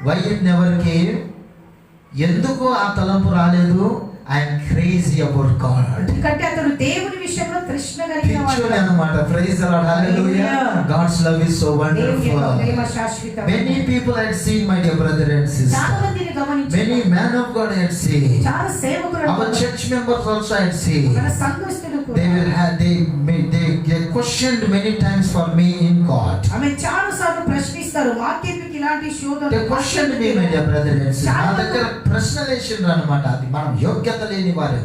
Why it never came? ఎందుకు ఆ తలంపు రాలేదు? I am crazy about God. ఎందుకంటే అతడు దేవుని విషయంలో తృష్ణ కలిగిన వాడు. పిచ్చోని అన్నమాట. Praise the Lord. Hallelujah. Hallelujah. God's love is so దేవుని యొక్క ప్రేమ wonderful. శాశ్వతం. Many people had seen, my dear brother and చాలా sister. మందిని గమనించారు. Many men of God had seen. చాలా సేవకులు Our church members also had seen. మన సంఘస్థులు They కూడా will have, they questioned many times for me in court. ఆమె చాలా సార్లు ప్రశ్నిస్తారు, మాకెందుకు ఇలాంటి శోధన? They questioned me, my dear brother and sister. నా దగ్గర ప్రశ్నలు వేసిండ్రు అన్నమాట. అది మనం యోగ్యత లేని వారు.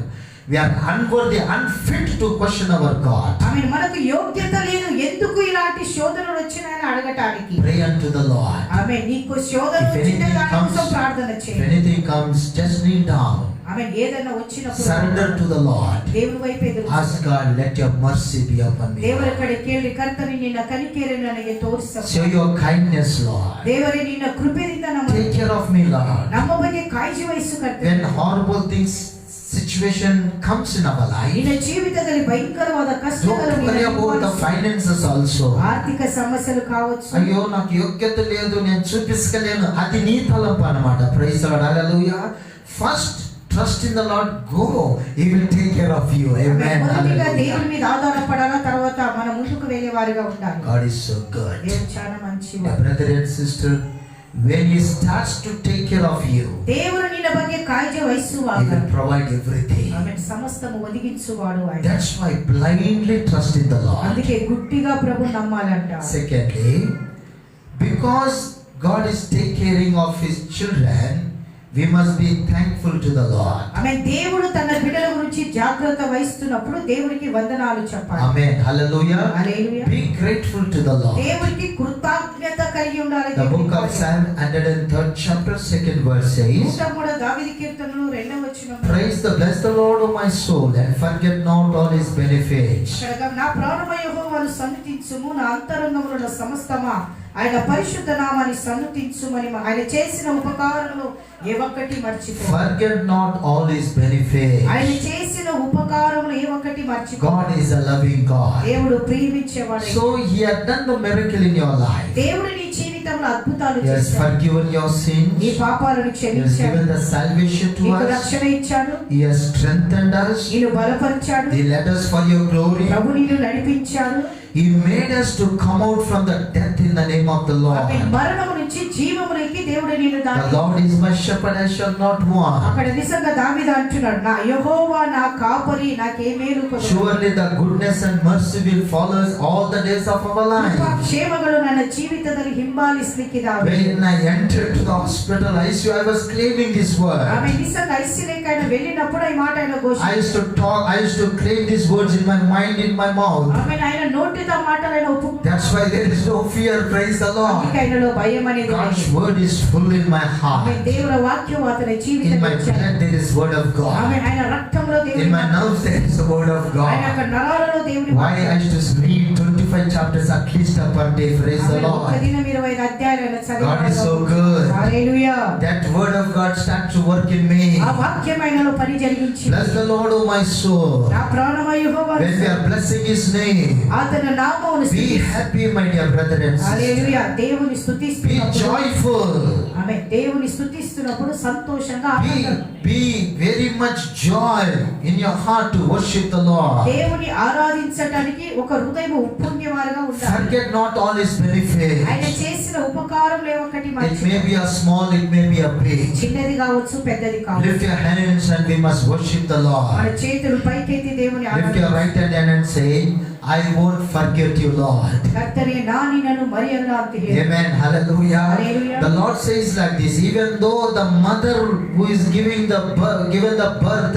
We are unworthy, unfit to question our God. ఆమె మనకు యోగ్యత లేదు, ఎందుకు ఇలాంటి శోధనలు వచ్చినాయని అడగటానికి. Pray unto the Lord. ఆమె నీకు శోధన If వచ్చిన anything దాని comes, కోసం ప్రార్థన if చేయి. anything comes, just kneel down. ఆమె ఏదైనా వచ్చినప్పుడు Surrender to the Lord. దేవుని వైపు ఎదురు Ask God, let your mercy be upon me. ದೇವರ ಕಡೆ ಕೇಳಿ, ಕರ್ತನೇ ನಿನ್ನ ಕನಿಕರ ನನಗೆ ತೋರಿಸು. Show your kindness, Lord. ದೇವರೇ ನಿನ್ನ ಕೃಪೆಯಿಂದ Take care of me, Lord. ನಮ್ಮ ಬಗ್ಗೆ ಕಾಳಜಿ ವಹಿಸು ಕರ್ತನೇ. When horrible things, situation comes in our life, ನಿನ್ನ ಜೀವಿತದಲ್ಲಿ ಭಯಂಕರವಾದ ಕಷ್ಟಗಳು, don't worry about the finances also. ఆర్థిక సమస్యలు కావచ్చు. అయ్యో నాకు యోగ్యత లేదు, నేను చూపించలేను, అది నీ తలంపు అన్నమాట. Praise the Lord, hallelujah. First trust in the Lord, go, he will take care of you. Amen, మొదటిగా హల్లెలూయా. దేవుని మీద ఆధారపడాలా, తర్వాత మనం ముందుకు వెళ్ళే వారిగా ఉండాలి. God is so good. దేవుడు చాలా మంచివాడు. My brother and sister, when he starts to take care of you, దేవుడు నిన్న ಬಗ್ಗೆ కాಳಜಿ he ವಹಿಸುವಾಗ will provide everything. ఆమె సమస్తము ఒదిగించువాడు ఆయన. That's why blindly trust in the Lord. అందుకే గుడ్డిగా ప్రభు నమ్మాలంట. Secondly, because God is taking care of his children, we must be thankful to the Lord. ఆమె దేవుడు తన బిడ్డల గురించి జాగ్రత్త వహిస్తున్నప్పుడు దేవునికి వందనాలు చెప్పాలి. Amen, hallelujah. Hallelujah. Be grateful to the Lord. దేవునికి కృతజ్ఞత కలిగి ఉండాలి. The book of Psalm 103rd chapter 2nd verse says, 103వ దావీదు కీర్తనలు 2వ వచనం, bless the Lord, O my soul, and forget not all his benefits. ఇక్కడ నా ప్రాణమయ యెహోవాను సన్నిధించుము, నా అంతరంగములో ఉన్న సమస్తమా ఆయన పరిశుద్ధ నామాన్ని సన్నిధించుమని, ఆయన చేసిన ఉపకారములు ఏ ఒక్కటి మర్చిపో. Forget not all his benefits. ఆయన చేసిన ఉపకారములు ఏ ఒక్కటి మర్చిపో. God is a loving God. దేవుడు ప్రేమించేవాడు. So he had done the miracle in your life. దేవుడు నీ జీవితంలో అద్భుతాలు He has చేశాడు. forgiven your sins. నీ పాపాలను He has క్షమించాడు. given the salvation to నీకు us. రక్షణ ఇచ్చాడు. He has strengthened us. నిన్ను బలపరిచాడు. He led us for your glory. ప్రభు నిన్ను నడిపించాడు. He made us to come out from the death in the name of the Lord. మరణము నుంచి జీవములోకి దేవుడు నిన్ను The Lord is my shepherd, I shall not want. అక్కడ నిజంగా దావీదు అంటున్నాడు, నా యెహోవా నా కాపరి, నాకే మేలు కొదవదు. Surely the goodness and mercy will follow us all the days of our life. ಕ್ಷೇಮಗಳು ನನ್ನ ಜೀವಿತದಲ್ಲಿ ಹಿಂಬಾಲಿಸಲಿಕ್ಕಿದಾವೆ. When I entered to the hospital ICU, I was claiming this word. ఆమె నిజంగా ఐసీయూలోకి ఆయన వెళ్ళినప్పుడు ఈ మాట ఆయన ఘోషించాడు. I used to talk, I used to claim these words in my mind, in my mouth. ఆమె ఆయన నోటితో మాటలు ఆయన ఒప్పుకున్నాడు. That's why there is no fear, praise the Lord. అందుకే ఆయనలో భయం అనేది God's లేదు. word is full in my ఆమె heart. దేవుని వాక్యం అతని In జీవితంలో my blood there is word of ఆమె God. ఆయన రక్తంలో దేవుని In my nerves there is the word of ఆయన యొక్క God. నరాలలో దేవుని Why I used to read 25 chapters at least per day, praise the ఒక Lord. దినం 20 అధ్యాయాలను God is so చదివాడు. good. Hallelujah. That word of God starts to work in me. ఆ వాక్యం ఆయనలో పని జరిగించింది. Bless the Lord, O my soul. నా ప్రాణమయ యెహోవాను When we are blessing his name, అతని నామమును be happy, my dear brother and sister. హల్లెలూయా. దేవుని Be స్తుతిస్తున్నప్పుడు joyful. ఆమె దేవుని స్తుతిస్తున్నప్పుడు సంతోషంగా ఆనందంగా Be very much joy in your heart to worship the Lord. దేవుని ఆరాధించడానికి ఒక హృదయం ఉప్పొంగేవారుగా ఉండాలి. Forget not all his benefits. ఆయన చేసిన ఉపకారములు ఒకటి It may be a small, it may be a big. చిన్నది కావచ్చు, పెద్దది కావచ్చు. Lift your hands and we must worship the మన Lord. చేతులు పైకెత్తి దేవుని Lift your right hand and say, I won't forget you, Lord. కర్తనే నా నిన్నను మరియల్లాంటి Amen. Hallelujah. Hallelujah. The Lord says like this, even though the mother who is given the birth,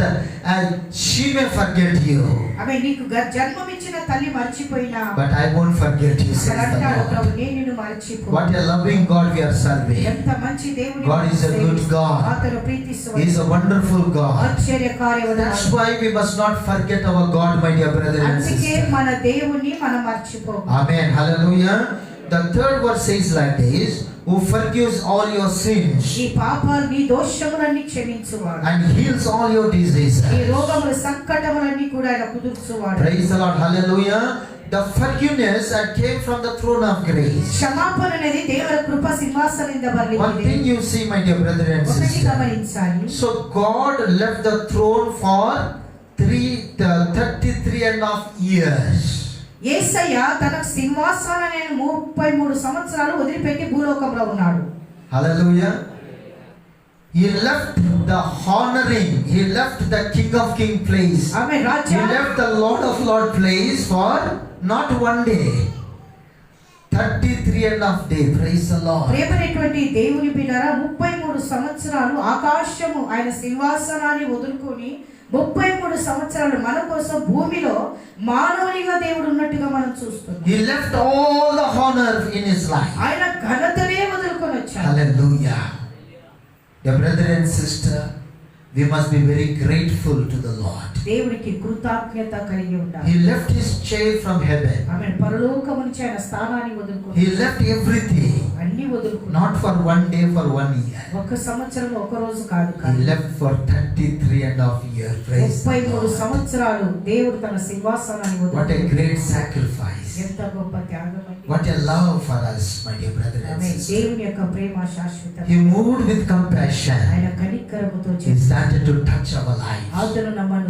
she may forget you, ఆమె నీకు జన్మమిచ్చిన తల్లి మర్చిపోయినా but I won't forget you, says the అంటాడు Lord. ప్రభు, నేను నిన్ను మర్చిపో. What a loving God we are serving. ఎంత మంచి దేవుని God is a good God. అతను He ప్రీతిస్తున్నాడు. is a wonderful God. ఆశ్చర్యకార్యమైన That's why we must not forget our God, my dear brother and అందుకే sister. మన దేవుణ్ణి మనం మర్చిపో. Amen. Hallelujah. The third verse says like this, who forgives all your sins నీ పాపాలు నీ దోషములన్నీ క్షమించువాడు. and heals all your diseases. నీ రోగముల సంకటములన్నీ కూడా ఆయన కుదుర్చువాడు. Praise the Lord. Hallelujah. The forgiveness that came from the throne of grace. క్షమాపణ అనేది దేవుని కృప సింహాసనದಿಂದ One బయలుదేరింది. thing you see, my dear brother and ఒకటి sister. గమనించాలి. So God left the throne for 33.5 years. యేసయ్య తన సింహాసనాన్ని 33 సంవత్సరాలు వదిలిపెట్టి భూలోకంలో ఉన్నాడు. Hallelujah. He left the honoring. He left the King of King place. ఆమె He రాజ్యం left the Lord of Lord place for not one day, 33.5 days. Praise the Lord. ప్రియమైనటువంటి దేవుని బిడ్డలారా 33 సంవత్సరాలు ఆకాశము ఆయన సింహాసనాన్ని వదులుకొని 33 సంవత్సరాలు మన కోసం భూమిలో మానవునిగా దేవుడు ఉన్నట్టుగా మనం చూస్తున్నాం. He left all the honor in his life. ఆయన ఘనతనే వదులుకొని వచ్చాడు. Hallelujah. Dear brother and sister, we must be very grateful to the Lord. దేవునికి కృతజ్ఞత కలిగి ఉండాలి. He left his chair from heaven. ఆమె పరలోకము నుంచి ఆయన స్థానాన్ని వదులుకొని He left everything. అన్ని వదులుకొని Not for one day, for 1 year. ఒక సంవత్సరం ఒక రోజు కాదు He left for 33.5 years. Praise the 33 Lord. సంవత్సరాలు దేవుడు తన సింహాసనాన్ని What a వదులుకొని great sacrifice. ఎంత గొప్ప త్యాగం అండి. What a love for us, my dear brother and ఆమె sister. దేవుని యొక్క ప్రేమ శాశ్వతం. He moved with compassion. ఆయన కనికరముతో He started to touch our lives. అతను నమ్మను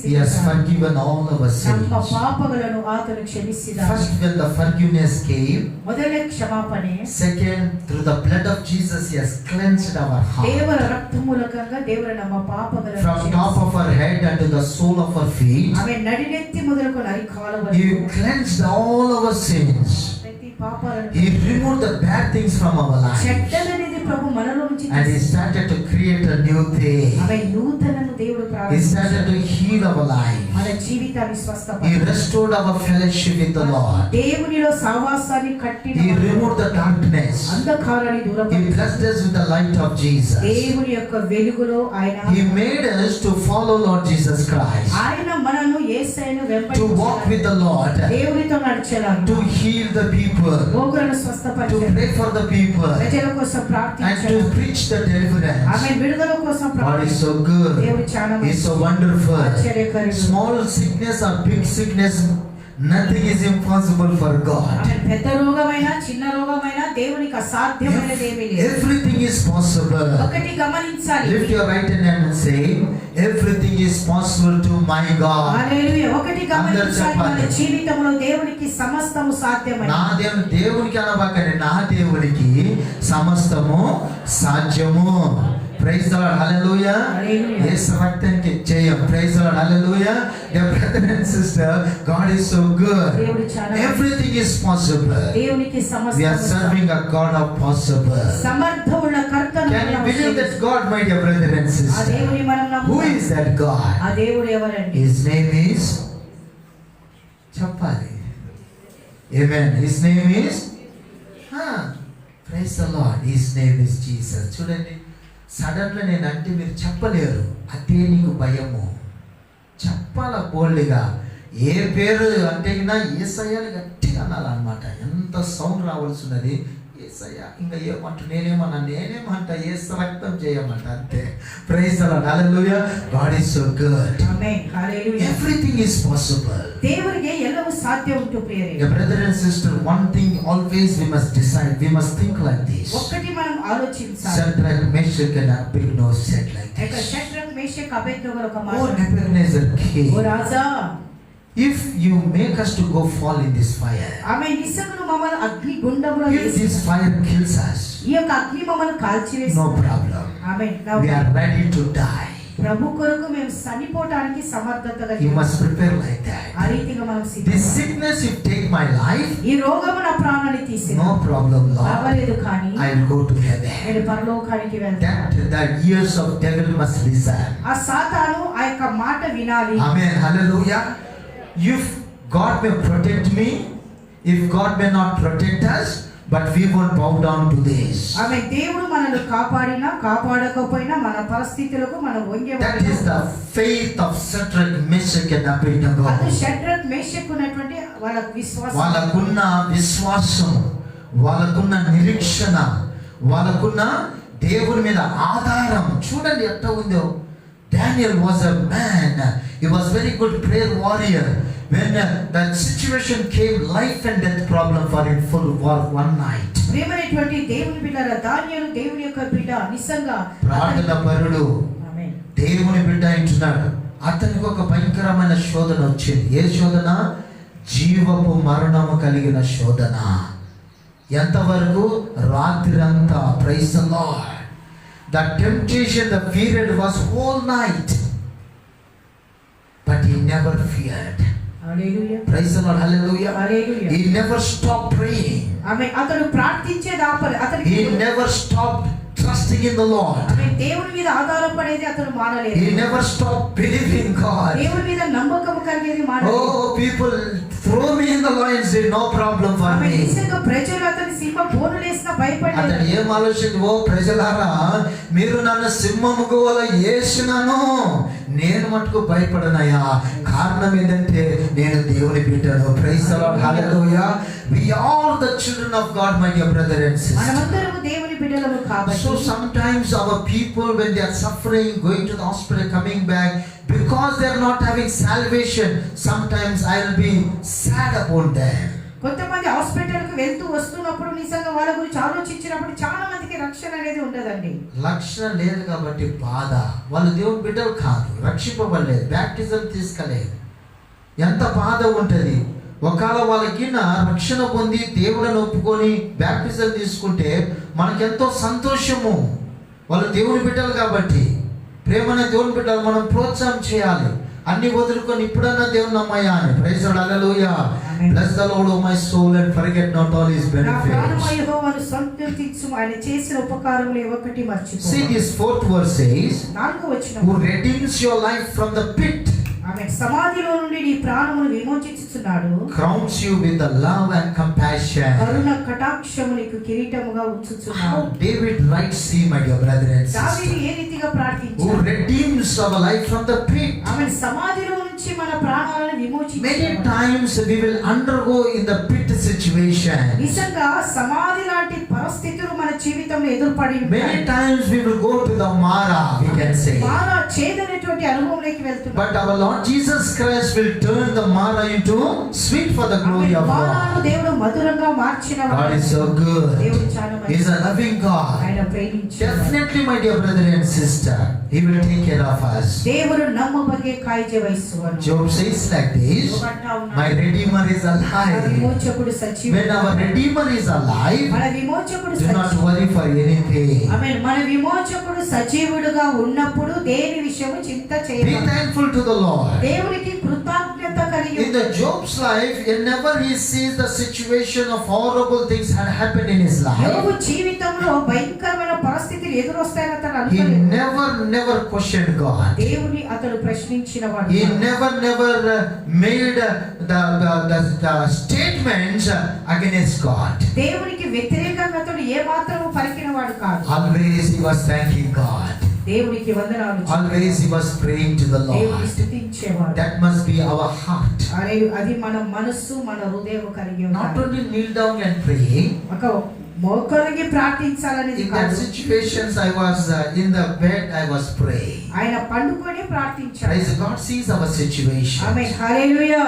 He has forgiven all our sins. ನಮ್ಮ ಪಾಪಗಳನ್ನು ಆತನು ಕ್ಷಮಿಸಿದ್ದಾನೆ. First, when the forgiveness came. ಮೊದಲನೇ ಕ್ಷಮಾಪಣೆ. Second, through the blood of Jesus, He has cleansed our heart. ದೇವರ ರಕ್ತ ಮೂಲಕಂగా ದೇವರು ನಮ್ಮ ಪಾಪಗಳನ್ನು From top of our head unto the sole of our feet. ಆమె ನಡಿನೆತ್ತಿ ಮೊದಲುಕೊಂಡು ಅರಿಕಾಲ He ವರೆಗೂ cleansed all our sins. ಪ್ರತಿ ಪಾಪಗಳನ್ನು He removed the bad things from our life. చెడ్డదనేది ప్రభు మనలో నుంచి And He started to create a new thing. ఆమె నూతనను దేవుడు He ప్రారంభించాడు. started to heal our life. మన జీవితాన్ని He స్వస్థపరిచాడు. restored our fellowship with the Lord. దేవునిలో సహవాసాన్ని కట్టిన He removed the darkness. అంధకారాన్ని He దూరపరిచాడు. blessed us with the light of Jesus. దేవుని యొక్క వెలుగులో ఆయన He made us to follow Lord Jesus Christ. ఆయన మనను యేసయ్యను To walk వెంబడించాలి. with the Lord. దేవునితో నడిచేలాగా To heal the people. రోగులను To స్వస్థపరిచాడు. pray for the people. ప్రజల కోసం And ప్రార్థించాడు. to preach the deliverance. ఆమె విడుదల కోసం God is ప్రార్థించాడు. so good. దేవుడు చాలా He is so wonderful. ఆశ్చర్యకరుడు. Small sickness or big sickness, nothing is impossible for God. ఆమె పెద్ద రోగమైనా చిన్న రోగమైనా దేవునికి అసాధ్యమైనది ఏమీ లేదు. Everything is possible. ఒకటి గమనించాలి. Lift your right hand and say, everything is possible to my God. హల్లెలూయా. ఒకటి గమనించాలి. మన చెప్పాలి. జీవితంలో దేవునికి సమస్తము సాధ్యమే. నా దేవునికి అనబాకని నా దేవునికి సమస్తము సాధ్యము. Praise the Lord. Hallelujah. Hallelujah. యేసు రక్తానికి జయం. Praise the Lord. Hallelujah. Dear brother and sister, God is so good. దేవుడు చాలా Everything is possible. దేవునికి We are సమస్తము serving a God of possible. సమర్థముల కర్తను Can you మనం believe that సేవిస్తాం. God, my dear brother and ఆ sister? దేవుని మనం Who నమ్ముతాం. is that God? ఆ దేవుడు ఎవరండి? His name is చెప్పాలి. Amen. His name is Praise the Lord. His name is Jesus. చూడండి, సడన్గా నేను అంటే మీరు చెప్పలేరు. అదే నీకు భయము. చెప్పాల బోల్డ్గా. ఏ పేరు అంటే యేసయ్యని గట్టిగా అనాలన్నమాట. ఎంత సౌండ్ రావాల్సి ఉన్నది. యేసయ్య ఇంకా నేనేమంటా యేసు రక్తం చేయమంట అంతే. Praise the Lord. Hallelujah. God is so good. Amen. Hallelujah. Everything is possible. దేవునికి ಎಲ್ಲವೂ సాధ్యం ఉంటూ ప్రియరే. Your brother and sister, one thing always we must decide. We must think like this. ఒక్కటి మనం ఆలోచించాలి. Shadrach, Meshach and Abednego said like ఇక this. Shadrach Meshach అబేద్నెగోలు ఒక మాట. Oh Nebuchadnezzar king, oh Raja, if you make us to go fall in this fire, ఆమె నిసమును మమ్మల్ని అగ్ని గుండములో if this fire kills us, ఈ యొక్క అగ్ని మమ్మల్ని కాల్చివేసి no problem. Amen. We are ready to die. ప్రభు కొరకు మేము చనిపోవడానికి సమర్థతగా You must prepare like that. ఆ రీతిగా మనం This సిద్ధం. sickness, if take my life, ఈ రోగము నా ప్రాణాన్ని తీసేది. no problem, Lord. పర్వాలేదు కానీ I will go to heaven. నేను పరలోకానికి వెళ్తాను. That the ears of devil must listen. ఆ సాతాను ఆ యొక్క మాట వినాలి. Amen. Hallelujah. If God may protect me, if God may not protect us, but we won't bow down to this. ఆమె దేవుడు మనల్ని కాపాడినా కాపాడకపోయినా మన పరిస్థితులకు మనం That వంగేవాళ్ళం. is the faith of Shadrach, Meshach and Abednego. అది షడ్రక్ మేషక్ ఉన్నటువంటి వాళ్ళ విశ్వాసం. వాళ్ళకున్న విశ్వాసం, వాళ్ళకున్న నిరీక్షణ, వాళ్ళకున్న దేవుని మీద ఆధారం చూడండి ఎట్లా ఉందో. Daniel was a man. He was very good prayer warrior. When that situation came, life and death problem for him full war one night. ప్రియమైనటువంటి దేవుని బిడ్డలారా, దానియేలు దేవుని యొక్క బిడ్డ నిజంగా ప్రార్థన పరుడు, ఆమేన్. దేవుని బిడ్డ అంటున్నాడు. అతనికి ఒక భయంకరమైన శోధన వచ్చింది. ఏ శోధన? జీవపు మరణము కలిగిన శోధన. ఎంతవరకు? రాత్రి అంతా. Praise the Lord. The temptation, the period was whole night. But he never feared. Hallelujah. Praise the Lord. Hallelujah. Hallelujah. He never stopped praying. ఆమేన్. అతడు ప్రార్థించేది ఆపలేదు. అతనికి He never stopped trusting in the Lord. ఆమేన్. దేవుని మీద ఆధారపడేది అతడు మానలేదు. He never stopped believing God. దేవుని మీద నమ్మకం కలిగేది మానలేదు. Oh, people throw me in the lions, no problem for amen. me. నిజంగా ప్రజలు అతని సింహ బోనులేసినా భయపడలేదు. అతడు ఏం ఆలోచన, ఓ ప్రజలారా, మీరు నన్ను సింహము గోల వేసినాను, నేను మటుకు భయపడనయ్యా. కారణం ఏంటంటే నేను దేవుని బిడ్డను. Praise the Lord. Hallelujah. We are the children of God, my dear brother and sister. మనమందరము దేవుని బిడ్డలము కాబట్టి. So sometimes our people, when they are suffering, going to the hospital, coming back, because they are not having salvation, sometimes I will be sad about them. కొంతమంది హాస్పిటల్కి వెళ్తూ వస్తున్నప్పుడు నిజంగా వాళ్ళ గురించి ఆలోచించినప్పుడు చాలా మందికి రక్షణ అనేది ఉండదండి. రక్షణ లేదు కాబట్టి బాధ. వాళ్ళు దేవుని బిడ్డలు కాదు, రక్షింపబడలేదు, బ్యాప్టిజం తీసుకోలేదు. ఎంత బాధ ఉంటుంది. ఒకవేళ వాళ్ళకి రక్షణ పొంది దేవుడిని ఒప్పుకొని బ్యాప్టిజం తీసుకుంటే మనకెంతో సంతోషము. వాళ్ళు దేవుని బిడ్డలు కాబట్టి, ప్రేమనే దేవుని బిడ్డలు, మనం ప్రోత్సాహం చేయాలి. అన్ని వదులుకొని ఇప్పుడన్నా దేవుని నమ్మయ్యా అని. Praise the Lord. Hallelujah. Bless the Lord, O my soul, and forget not all his benefits. నా ప్రాణమా యెహోవాను సంతుతించుము, ఆయన చేసిన ఉపకారములు ఒక్కటి మర్చిపోకు. See, this fourth verse says, 4వ వచనం, who redeems your life from the pit, ఆమేన్, సమాధిలో నుండి నీ ప్రాణమును విమోచించుచున్నాడు, crowns you with the love and compassion. కరుణ కటాక్షము నీకు కిరీటముగా ఉంచుచున్నాడు. How David writes, see, my dear brother and దావీదు sister, ఏ రీతిగా who ప్రార్థించాడు. redeems our life from the pit. ఆమేన్, సమాధిలో నుంచి మన ప్రాణాలను Many విమోచించాడు. times we will undergo in the pit situation. నిజంగా సమాధి లాంటి పరిస్థితులు మన జీవితంలో ఎదురుపడి Many times we will go to the Mara, we can say. మారా చేదనేటువంటి అనుభవంలోకి వెళ్తున్నాం. But our Lord Jesus Christ will turn the Mara into sweet for the glory of మారాను God. దేవుడు మధురంగా మార్చిన God is so good. దేవుడు చాలా He is a loving God. ఆయన ప్రేమించేవాడు. Definitely, my dear brother and sister, He will take care of us. దేవుడు నమ్మబగే కాయజ వయస్సువను. Job says like this, my Redeemer is మన alive. విమోచకుడు సజీవుడు. When our Redeemer is alive, మన విమోచకుడు do not సజీవుడు. worry for anything. ఆమేన్. మన విమోచకుడు సజీవుడుగా ఉన్నప్పుడు దేని విషయము చింత Be చేయవద్దు. thankful to the Lord. దేవునికి కృతజ్ఞత కలిగి In the Job's life, whenever he sees the situation of horrible things had happened in his యోబు life, జీవితంలో భయంకరమైన పరిస్థితులు ఎదురొస్తాయని అతను he అనుకోలేదు. never questioned God. దేవుని అతడు ప్రశ్నించిన వాడు He కాదు. never made the statements against God. దేవునికి వ్యతిరేకంగా అతడు ఏ మాత్రము పలికిన వాడు కాదు. Always he was thanking God. దేవునికి వందనాలు చెప్పాడు. Always he was praying to the దేవుని Lord. స్తుతించేవాడు. That must be our heart. అది మన మనస్సు మన హృదయం కలిగి Not ఉండాలి. only kneel down and pray. ఒక మోకరిగి ప్రార్థించాలనేది In that కాదు. situations, I was in the bed, I was praying. ఆయన పండుకొని ప్రార్థించాడు. Praise God sees our situation. ఆమేన్. హల్లెలూయా.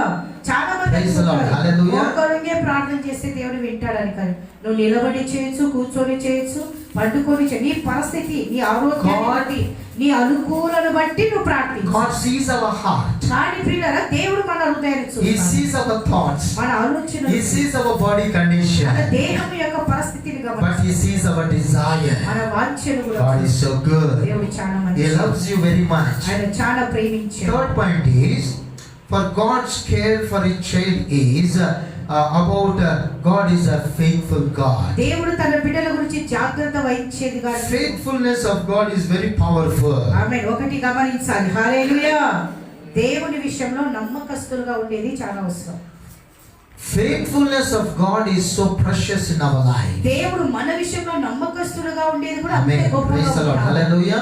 చాలా మంది Praise the Lord. Hallelujah. మోకరిగి ప్రార్థన చేస్తే దేవుడు వింటాడని కాదు. నువ్వు నిలబడి చేయొచ్చు, కూర్చొని చేయొచ్చు, పండుకొని చేయొచ్చు. నీ పరిస్థితి, నీ ఆరోగ్యాన్ని God- బట్టి, నీ అనుకూలను బట్టి నువ్వు ప్రార్థించు. God sees our heart. కానీ ప్రియులారా, దేవుడు మన హృదయాన్ని He చూస్తాడు. sees our thoughts. మన ఆలోచన, He sees our body మన condition. దేహం యొక్క పరిస్థితిని But గమనిస్తాడు. He sees our desire. మన వాంఛను కూడా God is so good. దేవుడు చాలా He మంచి. loves you very much. ఆయన చాలా ప్రేమించాడు. Third point is, for God's care for His child is God is a faithful God. దేవుడు తన బిడ్డల గురించి జాగ్రత్త వహించేది కాదు. Faithfulness of God is very powerful. ఆమేన్. ఒకటి గమనించాలి. హల్లెలూయా. దేవుని విషయంలో నమ్మకస్తులుగా ఉండేది చాలా అవసరం. Faithfulness of God is so precious in our life. దేవుడు మన విషయంలో నమ్మకస్తులుగా ఉండేది కూడా అంతే Amen. గొప్పగా Praise the Lord. ఉండాలి. Hallelujah.